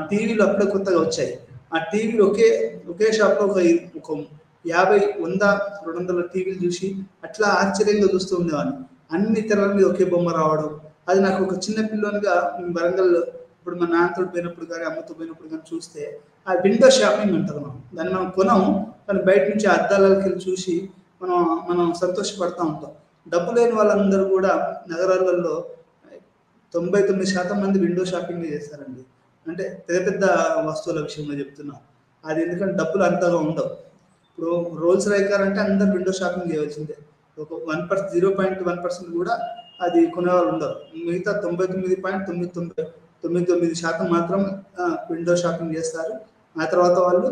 టీవీలు అప్పుడే కొత్తగా వచ్చాయి. ఆ టీవీలు ఒకే షాప్లో ఒక 50, 100, 200 టీవీలు చూసి అట్లా ఆశ్చర్యంగా చూస్తూ ఉండేవాడిని. అన్ని తెరల మీద ఒకే బొమ్మ రావడం, అది నాకు ఒక చిన్న పిల్లోనిగా వరంగల్ ఇప్పుడు మా నాన్నతో పోయినప్పుడు కానీ అమ్మతో పోయినప్పుడు కానీ చూస్తే ఆ విండో షాపింగ్ అంటారు. దాన్ని మనం కొనము, కానీ బయట నుంచి అద్దాలకి వెళ్ళి చూసి మనం సంతోషపడతా ఉంటాం. డబ్బు లేని వాళ్ళందరూ కూడా నగరాలలో 99% మంది విండో షాపింగ్ చేస్తారండి. అంటే పెద్ద పెద్ద వస్తువుల విషయంలో చెప్తున్నా. అది ఎందుకంటే డబ్బులు అంతగా ఉండవు. ఇప్పుడు రోల్స్ రాయ్ కార్ అంటే అందరు విండో షాపింగ్ చేయవలసిందే. ఒక 0.1% కూడా అది కొనేవాళ్ళు ఉండరు. మిగతా 99.999% మాత్రం విండో షాపింగ్ చేస్తారు. ఆ తర్వాత వాళ్ళు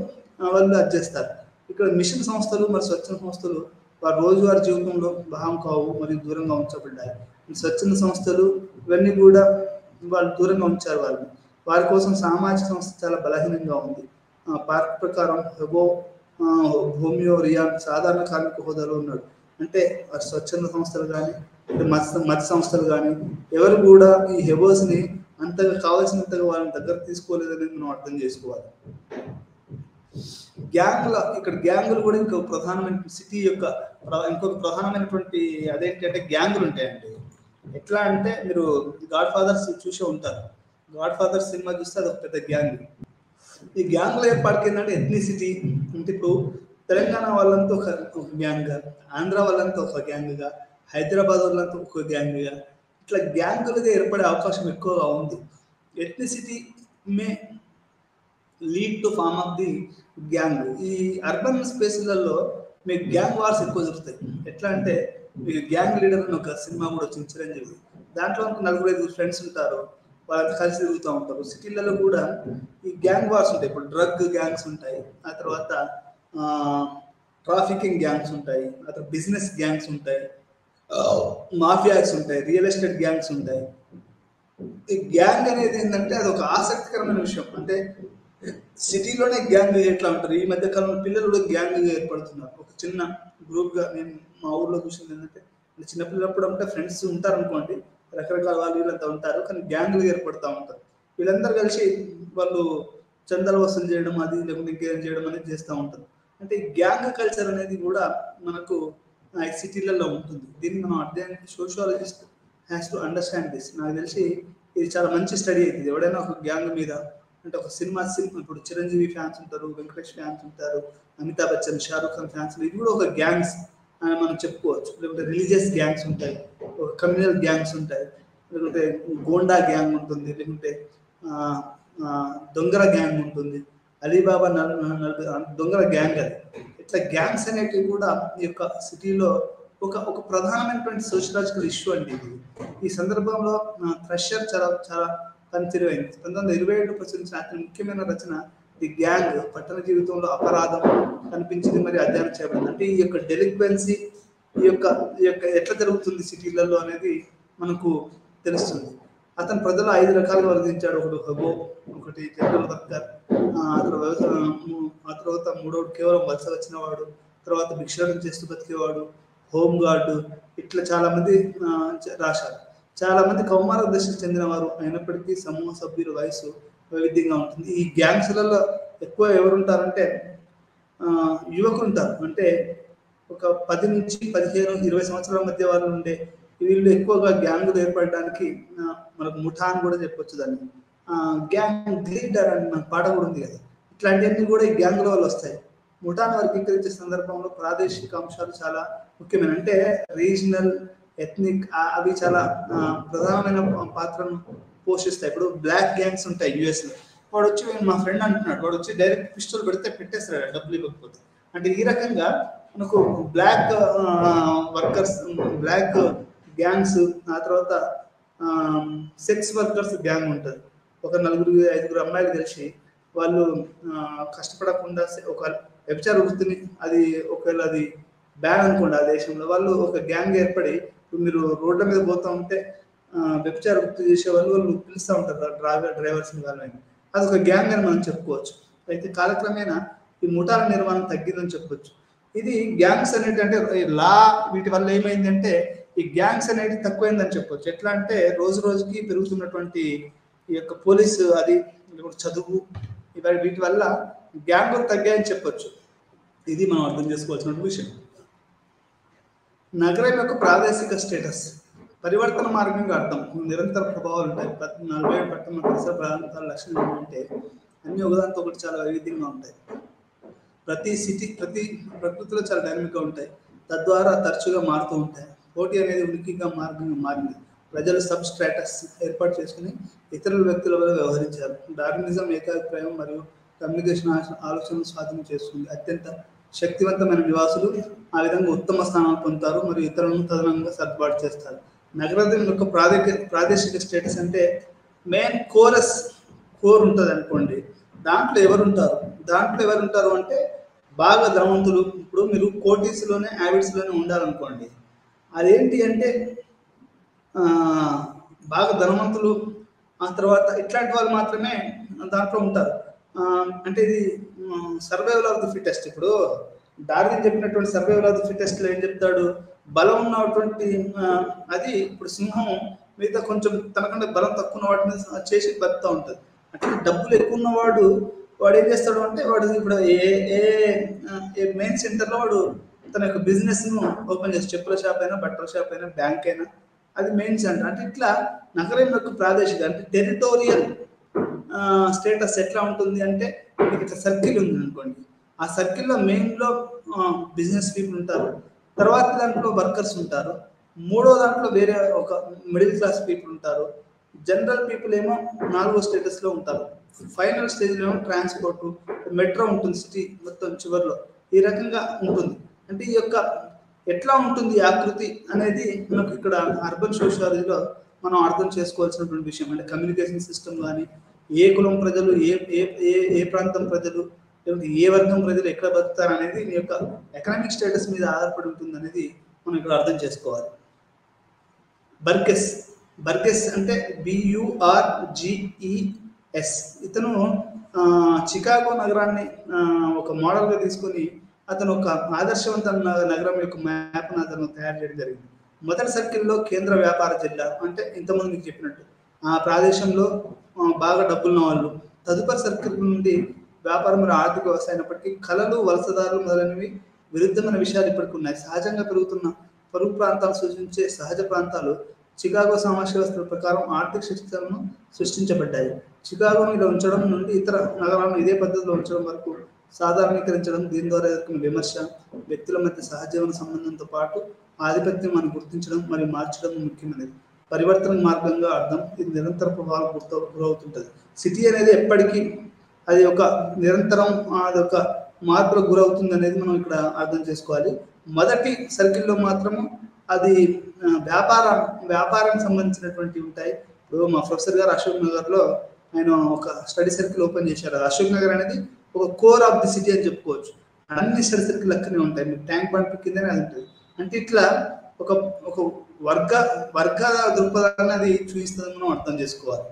అది చేస్తారు. ఇక్కడ మిషన్ సంస్థలు మరియు స్వచ్ఛంద సంస్థలు వారి రోజువారీ జీవితంలో భాగం కావు మరియు దూరంగా ఉంచబడ్డాయి. స్వచ్ఛంద సంస్థలు ఇవన్నీ కూడా వాళ్ళు దూరంగా ఉంచారు. వారి కోసం సామాజిక సంస్థ చాలా బలహీనంగా ఉంది. పార్క్ ప్రకారం హోమియో రియాన్ సాధారణ కార్మిక హోదాలో ఉన్నాడు. అంటే స్వచ్ఛంద సంస్థలు కానీ మత సంస్థలు కానీ ఎవరు కూడా ఈ హెబోస్ని అంతగా కావాల్సినంతగా వాళ్ళని దగ్గర తీసుకోలేదని మనం అర్థం చేసుకోవాలి. ఇక్కడ గ్యాంగులు కూడా ఇంకొక ప్రధానమైన సిటీ యొక్క ఇంకొక ప్రధానమైనటువంటి అదేంటంటే గ్యాంగులు ఉంటాయండి. ఎట్లా అంటే మీరు గాడ్ ఫాదర్స్ చూసే ఉంటారు. గాడ్ ఫాదర్ సినిమా చూస్తే అది ఒక పెద్ద గ్యాంగ్. ఈ గ్యాంగ్ల ఏర్పాటుకి ఏంటంటే ఎథ్నిసిటీ అంటే ఇప్పుడు తెలంగాణ వాళ్ళంతా ఒక గ్యాంగ్గా, ఆంధ్ర వాళ్ళంతా ఒక గ్యాంగ్గా, హైదరాబాద్ వాళ్ళంతా ఒక గ్యాంగ్గా, ఇట్లా గ్యాంగులుగా ఏర్పడే అవకాశం ఎక్కువగా ఉంది. Ethnicity may lead to form of the gang. ఈ అర్బన్ స్పేస్లలో మీకు గ్యాంగ్ వార్స్ ఎక్కువ జరుగుతాయి. ఎట్లా అంటే మీకు గ్యాంగ్ లీడర్ అని ఒక సినిమా కూడా వచ్చింది, చిరంజీవి. దాంట్లో 4-5 ఫ్రెండ్స్ ఉంటారు, వాళ్ళంతా కలిసి తిరుగుతూ ఉంటారు. సిటీలలో కూడా ఈ గ్యాంగ్ వార్స్ ఉంటాయి. ఇప్పుడు డ్రగ్ గ్యాంగ్స్ ఉంటాయి, ఆ తర్వాత ట్రాఫికింగ్ గ్యాంగ్స్ ఉంటాయి, ఆ తర్వాత బిజినెస్ గ్యాంగ్స్ ఉంటాయి, మాఫియాస్ ఉంటాయి, రియల్ ఎస్టేట్ గ్యాంగ్స్ ఉంటాయి. ఈ గ్యాంగ్ అనేది ఏంటంటే అది ఒక ఆసక్తికరమైన విషయం. అంటే సిటీలోనే గ్యాంగ్ ఎట్లా ఉంటారు, ఈ మధ్య కాలంలో పిల్లలు కూడా గ్యాంగ్ ఏర్పడుతున్నారు. ఒక చిన్న గ్రూప్గా నేను మా ఊర్లో చూసింది ఏంటంటే చిన్నపిల్లప్పుడు అంటే ఫ్రెండ్స్ ఉంటారు అనుకోండి, రకరకాల వాళ్ళు వీళ్ళంతా ఉంటారు, కానీ గ్యాంగ్లు ఏర్పడుతూ ఉంటారు. వీళ్ళందరూ కలిసి వాళ్ళు చందాలు వసూలు చేయడం, అది లేకపోతే ఇంకేం చేయడం అనేది చేస్తూ ఉంటారు. అంటే ఈ గ్యాంగ్ కల్చర్ అనేది కూడా మనకు సిటీలలో ఉంటుంది. దీన్ని మనం అధ్యయనం sociologist has to understand this. నాకు తెలిసి ఇది చాలా మంచి స్టడీ అవుతుంది. ఎవడైనా ఒక గ్యాంగ్ మీద అంటే ఒక సినిమా ఇప్పుడు చిరంజీవి ఫ్యాన్స్ ఉంటారు, వెంకటేష్ ఫ్యాన్స్ ఉంటారు, అమితాబ్ బచ్చన్, షారూఖ్ ఖాన్ ఫ్యాన్స్, ఇది కూడా ఒక గ్యాంగ్స్ అని మనం చెప్పుకోవచ్చు. లేకపోతే రిలీజియస్ గ్యాంగ్స్ ఉంటాయి, ఒక కమ్యూనల్ గ్యాంగ్స్ ఉంటాయి, లేకపోతే గోండా గ్యాంగ్ ఉంటుంది, లేకుంటే దొంగల గ్యాంగ్ ఉంటుంది, అలీబాబా దొంగల గ్యాంగ్. అది ఇట్లా గ్యాంగ్స్ అనేటివి కూడా ఈ యొక్క సిటీలో ఒక ప్రధానమైనటువంటి సోషలాజికల్ ఇష్యూ అండి ఇది. ఈ సందర్భంలో థ్రెషర్ చాలా పనితీరైంది. 1927 ప్రచురించిన అతి ముఖ్యమైన రచన ది గ్యాంగ్ పట్టణ జీవితంలో అపరాధం కనిపించింది మరి అధ్యయనం చేయబడింది. అంటే ఈ యొక్క డెలిక్వెన్సీ ఈ యొక్క ఎట్లా జరుగుతుంది సిటీలలో అనేది మనకు తెలుస్తుంది. అతను ప్రజలు 5 రకాలుగా వర్ణించాడు. ఒకటి హబో, ఒకటి జనరల్ వర్కర్, ఆ తర్వాత మూడోడు కేవలం వలస వచ్చిన వాడు, తర్వాత భిక్షాటన చేస్తూ బతికేవాడు, హోమ్ గార్డు, ఇట్లా చాలా మంది రాశారు. చాలా మంది కౌమార దశకు చెందినవారు అయినప్పటికీ సమూహ సభ్యుల వయసు వైవిధ్యంగా ఉంటుంది. ఈ గ్యాంగ్స్లలో ఎక్కువ ఎవరు ఉంటారంటే యువకులు ఉంటారు. అంటే ఒక 10 నుంచి 15, 20 సంవత్సరాల మధ్య వాళ్ళు ఉండే వీళ్ళు ఎక్కువగా గ్యాంగులు ఏర్పడడానికి మనకు ముఠా అని కూడా చెప్పొచ్చు. దాన్ని గ్యాంగ్ లీడర్ అని మన పాట కూడా ఉంది కదా. ఇట్లాంటివన్నీ కూడా ఈ గ్యాంగుల వల్ల వస్తాయి. ముఠాను వర్గీకరించే సందర్భంలో ప్రాదేశిక అంశాలు చాలా ముఖ్యమైన, అంటే రీజనల్, ఎథ్నిక్, అవి చాలా ప్రధానమైన పాత్రను పోషిస్తాయి. ఇప్పుడు బ్లాక్ గ్యాంగ్స్ ఉంటాయి యుఎస్లో. వాడు వచ్చి మా ఫ్రెండ్ అంటున్నాడు, వాడు వచ్చి డైరెక్ట్ పిస్టల్ పెడితే పెట్టేస్తాడు డబ్బులు ఇవ్వకపోతే. అంటే ఈ రకంగా మనకు బ్లాక్ వర్కర్స్, బ్లాక్ గ్యాంగ్స్, ఆ తర్వాత సెక్స్ వర్కర్స్ గ్యాంగ్ ఉంటుంది. ఒక నలుగురు ఐదుగురు అమ్మాయిలు కలిసి వాళ్ళు కష్టపడకుండా ఒక వ్యభిచార వృత్తిని, అది ఒకవేళ అది బ్యాన్ అనుకోండి ఆ దేశంలో, వాళ్ళు ఒక గ్యాంగ్ ఏర్పడి మీరు రోడ్ల మీద పోతా ఉంటే వ్యభిచార వృత్తి చేసే వాళ్ళు పిలుస్తూ ఉంటారు డ్రైవర్స్ వాళ్ళని. అది ఒక గ్యాంగ్ అని మనం చెప్పుకోవచ్చు. అయితే కాలక్రమేణా ఈ ముఠాల నిర్మాణం తగ్గిందని చెప్పొచ్చు. ఇది గ్యాంగ్స్ అనేటి అంటే లా వీటి వల్ల ఏమైందంటే ఈ గ్యాంగ్స్ అనేది తక్కువైందని చెప్పొచ్చు. ఎట్లా అంటే రోజు రోజుకి పెరుగుతున్నటువంటి ఈ యొక్క పోలీసు అది చదువు వీటి వల్ల గ్యాంగులు తగ్గాయని చెప్పొచ్చు. ఇది మనం అర్థం చేసుకోవాల్సిన విషయం. నగరం యొక్క ప్రాదేశిక స్టేటస్ పరివర్తన మార్గంగా అర్థం నిరంతర ప్రభావాలు ఉంటాయి. 47 పట్టణ పరిసర ప్రాంతాల లక్షణం ఏంటంటే అన్ని ఒకదాంతో ఒకటి చాలా వైవిధ్యంగా ఉంటాయి. ప్రతి సిటీ ప్రతి ప్రకృతిలో చాలా డైనమిక్గా ఉంటాయి, తద్వారా తరచుగా మారుతూ ఉంటాయి. పోటీ అనేది ఉనికిగా మార్గంగా మారింది. ప్రజలు సబ్ స్ట్రాటస్ ఏర్పాటు చేసుకుని ఇతరుల వ్యక్తుల వల్ల వ్యవహరించారు. డార్వినిజం ఏకాభిప్రాయం మరియు కమ్యూనికేషన్ ఆలోచనలు స్వాధీనం చేస్తుంది. అత్యంత శక్తివంతమైన నివాసులు ఆ విధంగా ఉత్తమ స్థానాలు పొందుతారు మరియు ఇతరులను తదనంగా సర్దుబాటు చేస్తారు. నగరం యొక్క ప్రాదేశిక స్టేటస్ అంటే మెయిన్ కోర్ ఉంటుంది అనుకోండి. దాంట్లో ఎవరుంటారు అంటే బాగా ధనవంతులు. ఇప్పుడు మీరు కోటీస్లోనే హ్యాబిట్స్లోనే ఉండాలనుకోండి, అదేంటి అంటే బాగా ధనవంతులు, ఆ తర్వాత ఇట్లాంటి వాళ్ళు మాత్రమే దాంట్లో ఉంటారు. అంటే ఇది సర్వైవల్ ఆఫ్ ది ఫిటెస్ట్. ఇప్పుడు డార్విన్ చెప్పినటువంటి సర్వైవల్ ఆఫ్ ది ఫిటెస్ట్లో ఏం చెప్తాడు, బలం ఉన్నటువంటి అది ఇప్పుడు సింహం మిగతా కొంచెం తనకంటే బలం తక్కువ ఉన్న వాటిని చేసి బతుకుతూ ఉంటుంది. అంటే డబ్బులు ఎక్కువ ఉన్నవాడు ఏం చేస్తాడు అంటే వాడు ఇప్పుడు ఏ మెయిన్ సెంటర్లో వాడు తన యొక్క బిజినెస్ను ఓపెన్ చేసి, చెప్పుల షాప్ అయినా, బట్టల షాప్ అయినా, బ్యాంక్ అయినా, అది మెయిన్ సెంటర్. అంటే ఇట్లా నగరం యొక్క ప్రాదేశిక అంటే టెరిటోరియల్ స్టేటస్ ఎట్లా ఉంటుంది అంటే ఇట్లా సర్కిల్ ఉంది అనుకోండి. ఆ సర్కిల్లో మెయిన్లో బిజినెస్ పీపుల్ ఉంటారు, తర్వాత దాంట్లో వర్కర్స్ ఉంటారు, మూడో దాంట్లో వేరే ఒక మిడిల్ క్లాస్ పీపుల్ ఉంటారు, జనరల్ పీపుల్ ఏమో 4వ స్టేటస్లో ఉంటారు, ఫైనల్ స్టేజ్లో ఏమో ట్రాన్స్పోర్ట్, మెట్రో ఉంటుంది సిటీ మొత్తం చివరిలో. ఈ రకంగా ఉంటుంది. అంటే ఈ యొక్క ఎట్లా ఉంటుంది ఆకృతి అనేది మనకు ఇక్కడ అర్బన్ సోషియాలజీలో మనం అర్థం చేసుకోవాల్సినటువంటి విషయం. అంటే కమ్యూనికేషన్ సిస్టమ్ కానీ, ఏ కులం ప్రజలు, ఏ ప్రాంతం ప్రజలు, లేకపోతే ఏ వర్గం ప్రజలు ఎక్కడ బతుకుతారు అనేది ఈ యొక్క ఎకనామిక్ స్టేటస్ మీద ఆధారపడి ఉంటుంది అనేది మనం ఇక్కడ అర్థం చేసుకోవాలి. బర్గెస్ అంటే BURGES. ఇతను చికాగో నగరాన్ని ఒక మోడల్గా తీసుకొని అతను ఒక ఆదర్శవంతమైన నగరం యొక్క మ్యాప్ను అతను తయారు చేయడం జరిగింది. మొదటి సర్కిల్లో కేంద్ర వ్యాపార జిల్లా, అంటే ఇంతకుముందు మీకు చెప్పినట్టు ఆ ప్రదేశంలో బాగా డబ్బులున్న వాళ్ళు. తదుపరి సర్కిల్ నుండి వ్యాపారం మరియు ఆర్థిక వ్యవస్థ అయినప్పటికీ కళలు, వలసదారులు మొదలైనవి విరుద్ధమైన విషయాలు ఇప్పటికి ఉన్నాయి. సహజంగా పెరుగుతున్న పొరుగు ప్రాంతాలు సూచించే సహజ ప్రాంతాలు చికాగో సమాజ వ్యవస్థల ప్రకారం ఆర్థిక శిక్షలను సృష్టించబడ్డాయి. చికాగోను ఇలా ఉంచడం నుండి ఇతర నగరాలను ఇదే పద్ధతిలో ఉంచడం వరకు సాధారణీకరించడం, దీని ద్వారా ఎదుర్కొన్న విమర్శ, వ్యక్తుల మధ్య సహజీవన సంబంధంతో పాటు ఆధిపత్యం మనం గుర్తించడం మరియు మార్చడం ముఖ్యమైనది. పరివర్తన మార్గంగా అర్థం ఇది నిరంతర ప్రభావం గురవుతుంటుంది. సిటీ అనేది ఎప్పటికీ అది ఒక నిరంతరం అది ఒక మార్పులకు గురవుతుంది అనేది మనం ఇక్కడ అర్థం చేసుకోవాలి. మొదటి సర్కిల్లో మాత్రము అది వ్యాపారానికి సంబంధించినటువంటివి ఉంటాయి. ఇప్పుడు మా ప్రొఫెసర్ గారు అశోక్ నగర్లో ఆయన ఒక స్టడీ సర్కిల్ ఓపెన్ చేశారు. అశోక్ నగర్ అనేది ఒక కోర్ ఆఫ్ ది సిటీ అని చెప్పుకోవచ్చు. అన్ని స్టడీ సర్కిల్ అక్కడనే ఉంటాయి, మీకు ట్యాంక్ బండ్ కిందనే అది ఉంటుంది. అంటే ఇట్లా ఒక వర్గ దృక్పథాన్ని అది చూపిస్తుందని మనం అర్థం చేసుకోవాలి.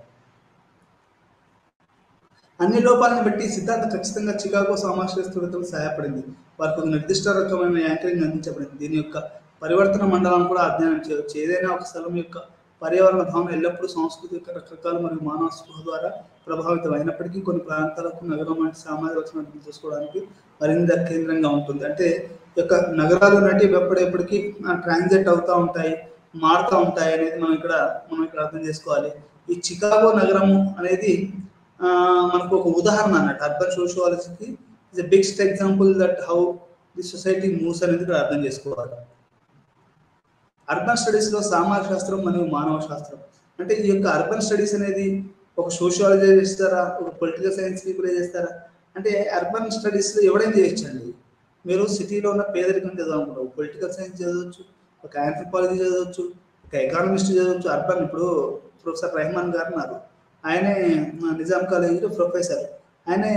అన్ని లోపాలను బట్టి సిద్ధాంతం ఖచ్చితంగా చికాగో సమావేశస్తులకు సహాయపడింది. వారికి ఒక నిర్దిష్ట రకమైన యాంకరింగ్ అందించబడింది. దీని యొక్క పరివర్తన మండలం కూడా అధ్యయనం చేయవచ్చు. ఏదైనా ఒక స్థలం యొక్క పర్యావరణ భావన ఎల్లప్పుడూ సాంస్కృతిక రకరకాలు మరియు మానవ స్పృహ ద్వారా ప్రభావితం అయినప్పటికీ కొన్ని ప్రాంతాలకు నగరం వంటి సామాజిక రచన అర్థం చేసుకోవడానికి మరింత కేంద్రంగా ఉంటుంది. అంటే ఈ యొక్క నగరాలు అనేవి ఎప్పటికీ ట్రాన్సిట్ అవుతూ ఉంటాయి, మారుతూ ఉంటాయి అనేది మనం ఇక్కడ అర్థం చేసుకోవాలి. ఈ చికాగో నగరము అనేది మనకు ఒక ఉదాహరణ అన్నట్టు. అర్బన్ సోషియాలజీకి is a biggest example that how the society moves అనేది ఇక్కడ అర్థం చేసుకోవాలి. అర్బన్ స్టడీస్లో సామాజిక శాస్త్రం మరియు మానవ శాస్త్రం, అంటే ఈ యొక్క అర్బన్ స్టడీస్ అనేది ఒక సోషియాలజీ చేస్తారా, ఒక పొలిటికల్ సైన్స్ పీపుల్ చేస్తారా అంటే అర్బన్ స్టడీస్లో ఎవడైనా చేయొచ్చండి. మీరు సిటీలో ఉన్న పేదరికం చదవాలనుకుంటారు, పొలిటికల్ సైన్స్ చదవచ్చు, ఒక ఆంథ్రోపాలజీ చదవచ్చు, ఒక ఎకానమిస్ట్ చదవచ్చు. అర్బన్ ఇప్పుడు ప్రొఫెసర్ రెహమాన్ గారు ఉన్నారు, ఆయనే నిజాం కాలేజీలో ప్రొఫెసర్. ఆయనే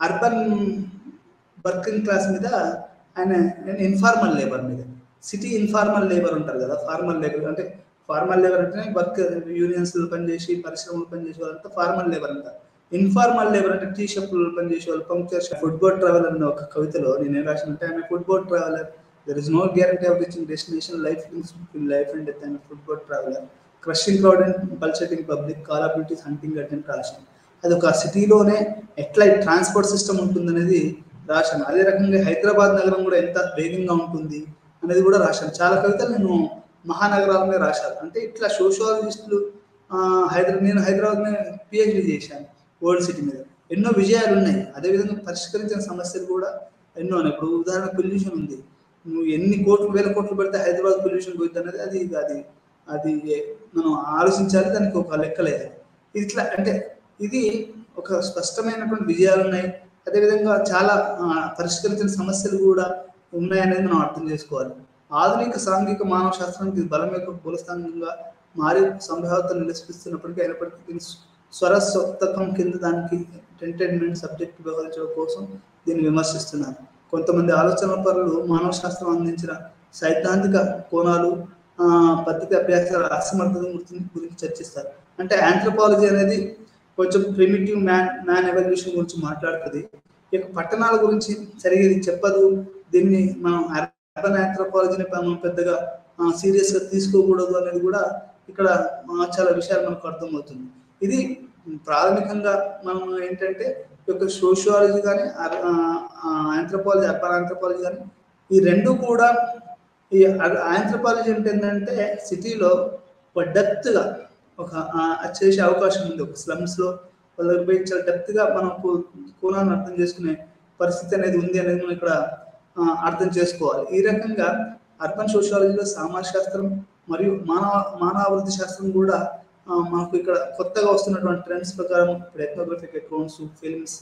అర్బన్ వర్కింగ్ క్లాస్ మీద ఆయన ఇన్ఫార్మల్ లేబర్ మీద, సిటీ ఇన్ఫార్మల్ లేబర్ ఉంటారు కదా, ఫార్మల్ లేబర్ అంటే ఫార్మల్ లేబర్ అంటే వర్క్ యూనియన్స్లో పనిచేసి పరిశ్రమలు పనిచేసే వాళ్ళంతా ఫార్మల్ లేబర్ అంటారు. ఇన్ఫార్మల్ లేబర్ అంటే టీ షాపుల్లో పనిచేసే వాళ్ళు, పంక్చర్ షాప్. ఫుట్బాల్ ట్రావెలర్ అన్న ఒక కవితలో నేను ఏం రాసినంటే, ఆయన football traveller, there is no guarantee of reaching destination, life and death and football traveller, crushing crowd and pulsating public, call of duties hunting attend రాశాను. అది ఒక సిటీలోనే ఎట్లా ట్రాన్స్పోర్ట్ సిస్టమ్ ఉంటుందనేది రాశాను. అదే రకంగా హైదరాబాద్ నగరం కూడా ఎంత వేగంగా ఉంటుంది అనేది కూడా రాశాను. చాలా కవితలు నేను మహానగరాలనే రాశాను. అంటే ఇట్లా సోషియాలజిస్టులు నేను హైదరాబాద్నే పిహెచ్డి చేశాను ఓల్డ్ సిటీ మీద. ఎన్నో విజయాలు ఉన్నాయి, అదేవిధంగా పరిష్కరించిన సమస్యలు కూడా ఎన్నో ఉన్నాయి. ఇప్పుడు ఉదాహరణ పొల్యూషన్ ఉంది, నువ్వు ఎన్ని కోట్లు వేల కోట్లు పెడితే హైదరాబాద్ పొల్యూషన్ పోయింది అనేది అది అది అది మనం ఆలోచించాలి, దానికి ఒక లెక్క లేదు. ఇట్లా అంటే ఇది ఒక స్పష్టమైనటువంటి విజయాలు ఉన్నాయి, అదేవిధంగా చాలా పరిష్కరించిన సమస్యలు కూడా ఉన్నాయనేది మనం అర్థం చేసుకోవాలి. ఆధునిక సాంఘిక మానవ శాస్త్రానికి బలం యొక్క మూలస్థానంగా మారి సంభావ్యతను నిలిపిస్తున్నప్పటికీ అయినప్పటికీ స్వరస్వతకం కింద దానికి ఎంటర్టైన్మెంట్ సబ్జెక్ట్ వ్యవహరించడం కోసం దీన్ని విమర్శిస్తున్నారు. కొంతమంది ఆలోచన పరులు మానవ శాస్త్రం అందించిన సైద్ధాంతిక కోణాలు, పద్ధతి అభ్యాసాల అసమర్థత గురించి చర్చిస్తారు. అంటే ఆంథ్రోపాలజీ అనేది కొంచెం ప్రిమిటివ్ మ్యాన్ ఎవల్యూషన్ గురించి మాట్లాడుతుంది, ఇక పట్టణాల గురించి సరిగ్గా చెప్పదు. దీన్ని మనం అర్బన్ ఆంథ్రోపాలజీని మనం పెద్దగా సీరియస్గా తీసుకోకూడదు అనేది కూడా ఇక్కడ చాలా విషయాలు మనకు అర్థమవుతుంది. ఇది ప్రాథమికంగా మనం ఏంటంటే యొక్క సోషియాలజీ కానీ ఆంథ్రోపాలజీ, అర్బన్ ఆంథ్రోపాలజీ కానీ ఈ రెండు కూడా, ఈ ఆంథ్రోపాలజీ అంటే ఏంటంటే సిటీలో ఒక డెప్త్గా ఒక చేసే అవకాశం ఉంది. ఒక స్లమ్స్లో వాళ్ళకి పోయి చాలా డెప్త్గా మనకు కోణాన్ని అర్థం చేసుకునే పరిస్థితి అనేది ఉంది అనేది మనం ఇక్కడ అర్థం చేసుకోవాలి. ఈ రకంగా అర్బన్ సోషియాలజీలో సమాజ శాస్త్రం మరియు మానవాభివృద్ధి శాస్త్రం కూడా మనకు ఇక్కడ కొత్తగా వస్తున్నటువంటి ట్రెండ్స్ ప్రకారం ఇప్పుడు ఎథ్నోగ్రఫిక్ అకౌంట్స్, ఫిల్మ్స్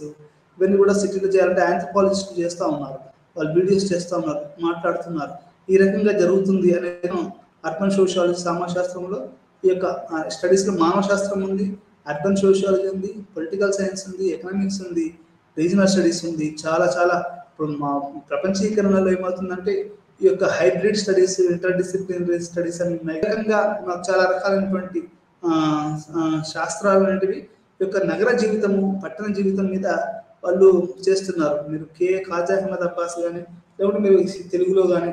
ఇవన్నీ కూడా సిటీలో చేయాలంటే ఆంథ్రోపాలజిస్టులు చేస్తూ ఉన్నారు, వాళ్ళు వీడియోస్ చేస్తూ ఉన్నారు, మాట్లాడుతున్నారు. ఈ రకంగా జరుగుతుంది అనేది అర్బన్ సోషియాలజీ సమాజ శాస్త్రంలో ఈ యొక్క స్టడీస్లో మానవ శాస్త్రం ఉంది, అర్బన్ సోషియాలజీ ఉంది, పొలిటికల్ సైన్స్ ఉంది, ఎకనామిక్స్ ఉంది, రీజనల్ స్టడీస్ ఉంది. చాలా చాలా ఇప్పుడు మా ప్రపంచీకరణలో ఏమవుతుందంటే ఈ యొక్క hybrid studies, inter disciplinary studies అని ఉన్నాయి. రకంగా మాకు చాలా రకాలైనటువంటి శాస్త్రాలు అనేటివి యొక్క నగర జీవితము, పట్టణ జీవితం మీద వాళ్ళు చేస్తున్నారు. మీరు ఖాజా అహ్మద్ అబ్బాస్ కానీ, లేకుంటే మీరు తెలుగులో కానీ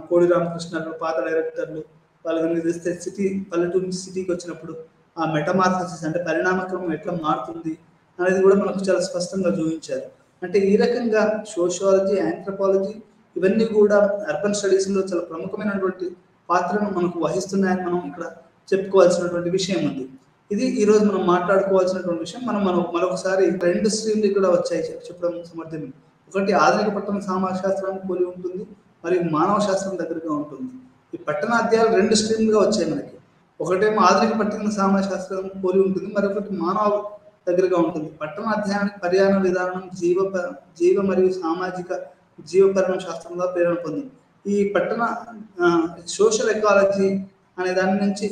కోడి రామకృష్ణ పాత డైరెక్టర్లు వాళ్ళు కానీ చేస్తే పల్లెటూరు నుంచి సిటీకి వచ్చినప్పుడు ఆ మెటమార్ఫసిస్ అంటే పరిణామక్రమం ఎట్లా మారుతుంది అనేది కూడా మనకు చాలా స్పష్టంగా చూపించారు. అంటే ఈ రకంగా సోషియాలజీ, ఆంథ్రోపాలజీ ఇవన్నీ కూడా అర్బన్ స్టడీస్లో చాలా ప్రముఖమైనటువంటి పాత్రను మనకు వహిస్తున్నాయని మనం ఇక్కడ చెప్పుకోవాల్సినటువంటి విషయం ఉంది. ఇది ఈరోజు మనం మాట్లాడుకోవాల్సినటువంటి విషయం. మనం మరొకసారి రెండు స్ట్రీమ్లు ఇక్కడ వచ్చాయి చెప్పడం సమర్థమే. ఒకటి ఆధునిక పట్టణ సమాజ శాస్త్రానికి పోలి ఉంటుంది, మరియు మానవ శాస్త్రం దగ్గరగా ఉంటుంది. ఈ పట్టణ అధ్యాయాలు రెండు స్ట్రీమ్లుగా వచ్చాయి మనకి. ఒకటేమో ఆధునిక పట్టణ సమాజ శాస్త్రం పోలి ఉంటుంది, మరొకటి మానవ దగ్గరగా ఉంటుంది. పట్టణ అధ్యాయానికి పర్యావరణ విధానం, జీవ మరియు సామాజిక జీవపరిణామ శాస్త్రంలో ప్రేరణ పొందింది. ఈ పట్టణ సోషల్ ఎకాలజీ అనే దాని నుంచి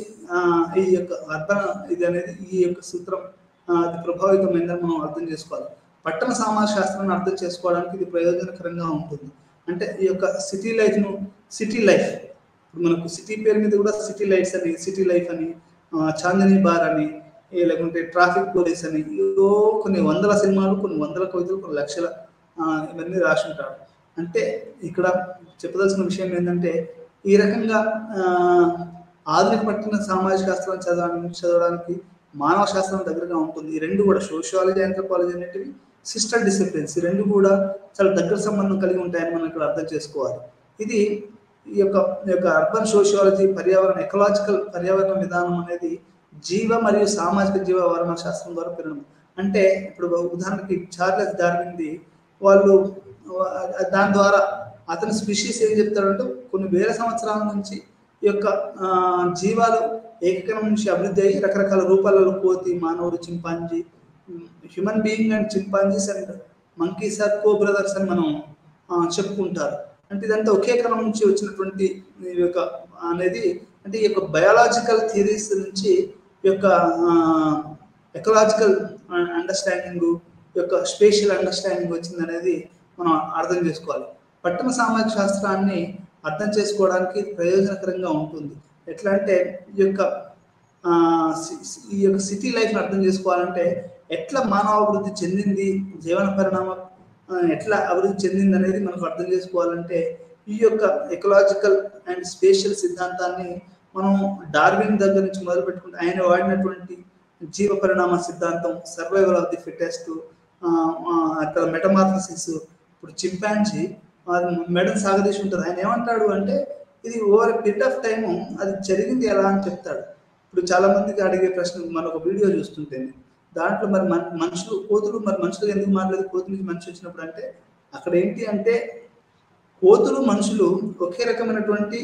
ఈ యొక్క అర్బన్ ఇది అనేది ఈ యొక్క సూత్రం అది ప్రభావితమైందని మనం అర్థం చేసుకోవాలి. పట్టణ సమాజ శాస్త్రాన్ని అర్థం చేసుకోవడానికి ఇది ప్రయోజనకరంగా ఉంటుంది. అంటే ఈ యొక్క సిటీ లైఫ్ ఇప్పుడు మనకు సిటీ పేరు మీద కూడా సిటీ లైట్స్ అని, సిటీ లైఫ్ అని, చాందినీ బార్ అని, లేకుంటే ట్రాఫిక్ పోలీస్ అని, కొన్ని వందల సినిమాలు, కొన్ని వందల కవితలు, కొన్ని లక్షల ఇవన్నీ రాసి ఉంటారు. అంటే ఇక్కడ చెప్పదలసిన విషయం ఏంటంటే ఈ రకంగా ఆధునిక పట్టణ సామాజిక శాస్త్రం చదవడానికి మానవ శాస్త్రం దగ్గరగా ఉంటుంది. ఈ రెండు కూడా సోషియాలజీ, ఆంథ్రోపాలజీ అనేటివి సిస్టర్ డిసిప్లిన్స్. ఈ రెండు కూడా చాలా దగ్గర సంబంధం కలిగి ఉంటాయని మనం ఇక్కడ అర్థం చేసుకోవాలి. ఇది ఈ యొక్క అర్బన్ సోషియాలజీ ఎకలాజికల్ పర్యావరణ విధానం అనేది జీవ మరియు సామాజిక జీవవరణ శాస్త్రం ద్వారా పెరగడం. అంటే ఇప్పుడు ఉదాహరణకి చార్లెస్ డార్విన్ది వాళ్ళు దాని ద్వారా అతని స్పీషీస్ ఏం చెప్తాడంటే కొన్ని వేల సంవత్సరాల నుంచి ఈ యొక్క జీవాలు ఏకకణం నుంచి అభివృద్ధి అయ్యి రకరకాల రూపాలలో కోతి, మానవుడు, chimpanzee, human being and chimpanzees and monkeys are co brothers అని మనం చెప్పుకుంటారు. అంటే ఇదంతా ఒకే కణం నుంచి వచ్చినటువంటి ఈ యొక్క అనేది అంటే ఈ యొక్క బయాలజికల్ థియరీస్ నుంచి ఈ యొక్క ఎకలాజికల్ అండర్స్టాండింగ్, యొక్క స్పేషియల్ అండర్స్టాండింగ్ వచ్చింది అనేది మనం అర్థం చేసుకోవాలి. పట్టణ సామాజిక శాస్త్రాన్ని అర్థం చేసుకోవడానికి ప్రయోజనకరంగా ఉంటుంది. ఎట్లా అంటే ఈ యొక్క సిటీ లైఫ్ని అర్థం చేసుకోవాలంటే ఎట్లా మానవ అభివృద్ధి చెందింది, జీవన పరిణామం ఎట్లా అభివృద్ధి చెందింది అనేది మనకు అర్థం చేసుకోవాలంటే ఈ యొక్క ఎకలాజికల్ అండ్ స్పేషియల్ సిద్ధాంతాన్ని మనం డార్విన్ దగ్గర నుంచి మొదలు పెట్టుకుంటే ఆయన వాడినటువంటి జీవ పరిణామ సిద్ధాంతం, సర్వైవల్ ఆఫ్ ది ఫిటెస్ట్, అక్కడ మెటమార్ఫసిస్, ఇప్పుడు చింపాంజీ మెడల్ సాగదీసి ఉంటుంది. ఆయన ఏమంటాడు అంటే ఇది ఓవర్ పీరియడ్ ఆఫ్ టైము అది జరిగింది ఎలా అని చెప్తాడు. ఇప్పుడు చాలా మందికి అడిగే ప్రశ్న, మన ఒక వీడియో చూస్తుంటే దాంట్లో మరి మనుషులు కోతులు మరి మనుషులు ఎందుకు మారలేదు, కోతుల నుంచి మనిషి వచ్చినప్పుడు అంటే అక్కడ ఏంటి అంటే కోతులు మనుషులు ఒకే రకమైనటువంటి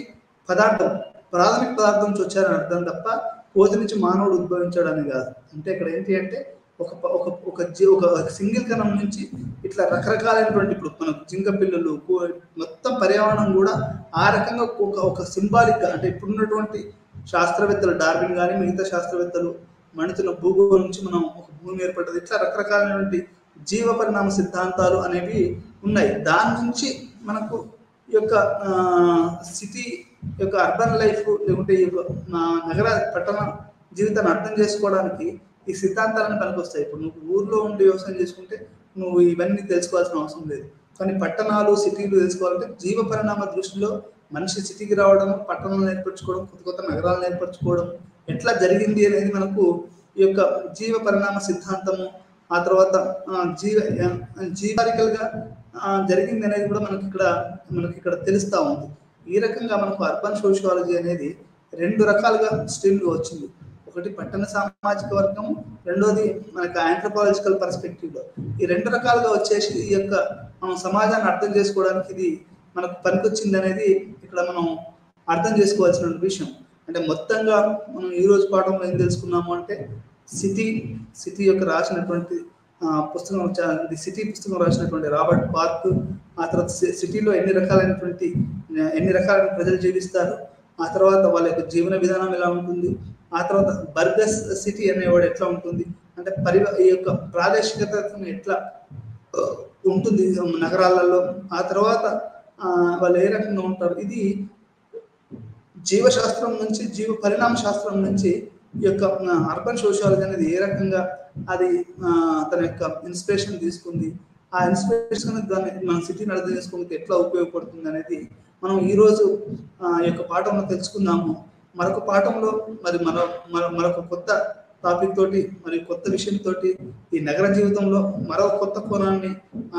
పదార్థం, ప్రాథమిక పదార్థం నుంచి వచ్చారని అర్థం తప్ప కోతి నుంచి మానవుడు ఉద్భవించాడని కాదు. అంటే ఇక్కడ ఏంటి అంటే ఒక సింగిల్ కణం నుంచి ఇట్లా రకరకాలైనటువంటి, ఇప్పుడు మనకు జింక పిల్లలు మొత్తం పర్యావరణం కూడా ఆ రకంగా ఒక సింబాలిక్, అంటే ఇప్పుడున్నటువంటి శాస్త్రవేత్తలు డార్విన్ కానీ మిగతా శాస్త్రవేత్తలు మణితున్న భూగోళం నుంచి మనం ఒక భూమి ఏర్పడ్డది, ఇట్లా రకరకాలైనటువంటి జీవ పరిణామ సిద్ధాంతాలు అనేవి ఉన్నాయి. దాని నుంచి మనకు ఈ యొక్క సిటీ యొక్క అర్బన్ లైఫ్ లేకుంటే ఈ యొక్క నగర పట్టణ జీవితాన్ని అర్థం చేసుకోవడానికి ఈ సిద్ధాంతాలను పనికొస్తాయి. ఇప్పుడు నువ్వు ఊర్లో ఉండి వ్యవసాయం చేసుకుంటే నువ్వు ఇవన్నీ తెలుసుకోవాల్సిన అవసరం లేదు. కానీ పట్టణాలు సిటీలు తెలుసుకోవాలంటే జీవ పరిణామ దృష్టిలో మనిషి సిటీకి రావడం, పట్టణాలను ఏర్పరచుకోవడం, కొత్త కొత్త నగరాలను ఏర్పరచుకోవడం ఎట్లా జరిగింది అనేది మనకు ఈ యొక్క జీవ పరిణామ సిద్ధాంతము, ఆ తర్వాత జీవారికల్గా జరిగింది అనేది కూడా మనకి ఇక్కడ తెలుస్తూ ఉంది. ఈ రకంగా మనకు అర్బన్ సోషియాలజీ అనేది రెండు రకాలుగా స్ట్రీమ్గా వచ్చింది. ఒకటి పట్టణ సామాజిక వర్గము, రెండోది మనకు ఆంథ్రోపాలజికల్ పర్స్పెక్టివ్లో. ఈ రెండు రకాలుగా వచ్చేసి ఈ యొక్క మనం సమాజాన్ని అర్థం చేసుకోవడానికి ఇది మనకు పనికొచ్చింది అనేది ఇక్కడ మనం అర్థం చేసుకోవాల్సిన విషయం. అంటే మొత్తంగా మనం ఈరోజు పాఠంలో ఏం తెలుసుకున్నాము అంటే సిటీ యొక్క రాసినటువంటి పుస్తకం, ది సిటీ పుస్తకం రాసినటువంటి రాబర్ట్ పార్క్, ఆ తర్వాత సిటీలో ఎన్ని రకాలైన ప్రజలు జీవిస్తారు, ఆ తర్వాత వాళ్ళ యొక్క జీవన విధానం ఎలా ఉంటుంది, ఆ తర్వాత బర్గస్ సిటీ అనేవాడు ఎట్లా ఉంటుంది, అంటే ఈ యొక్క ప్రాదేశికత ఎట్లా ఉంటుంది నగరాలలో, ఆ తర్వాత వాళ్ళు ఏ రకంగా ఉంటారు. ఇది జీవశాస్త్రం నుంచి, జీవ పరిణామ శాస్త్రం నుంచి ఈ యొక్క అర్బన్ సోషియాలజీ అనేది ఏ రకంగా అది తన యొక్క ఇన్స్పిరేషన్ తీసుకుంది, ఆ ఇన్స్పిరేషన్ దాన్ని మన సిటీని అర్థం చేసుకోవడానికి ఎట్లా ఉపయోగపడుతుంది అనేది మనం ఈరోజు ఈ యొక్క పాఠంలో తెలుసుకుందాము. మరొక పాఠంలో మరి మరొక కొత్త టాపిక్ తోటి, మరి కొత్త విషయంతో ఈ నగర జీవితంలో మరో కొత్త కోణాన్ని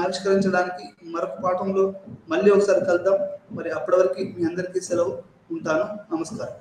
ఆవిష్కరించడానికి మరొక పాఠంలో మళ్ళీ ఒకసారి కలుద్దాం. మరి అప్పటి వరకు మీ అందరికీ సెలవు. ఉంటాను. నమస్కారం.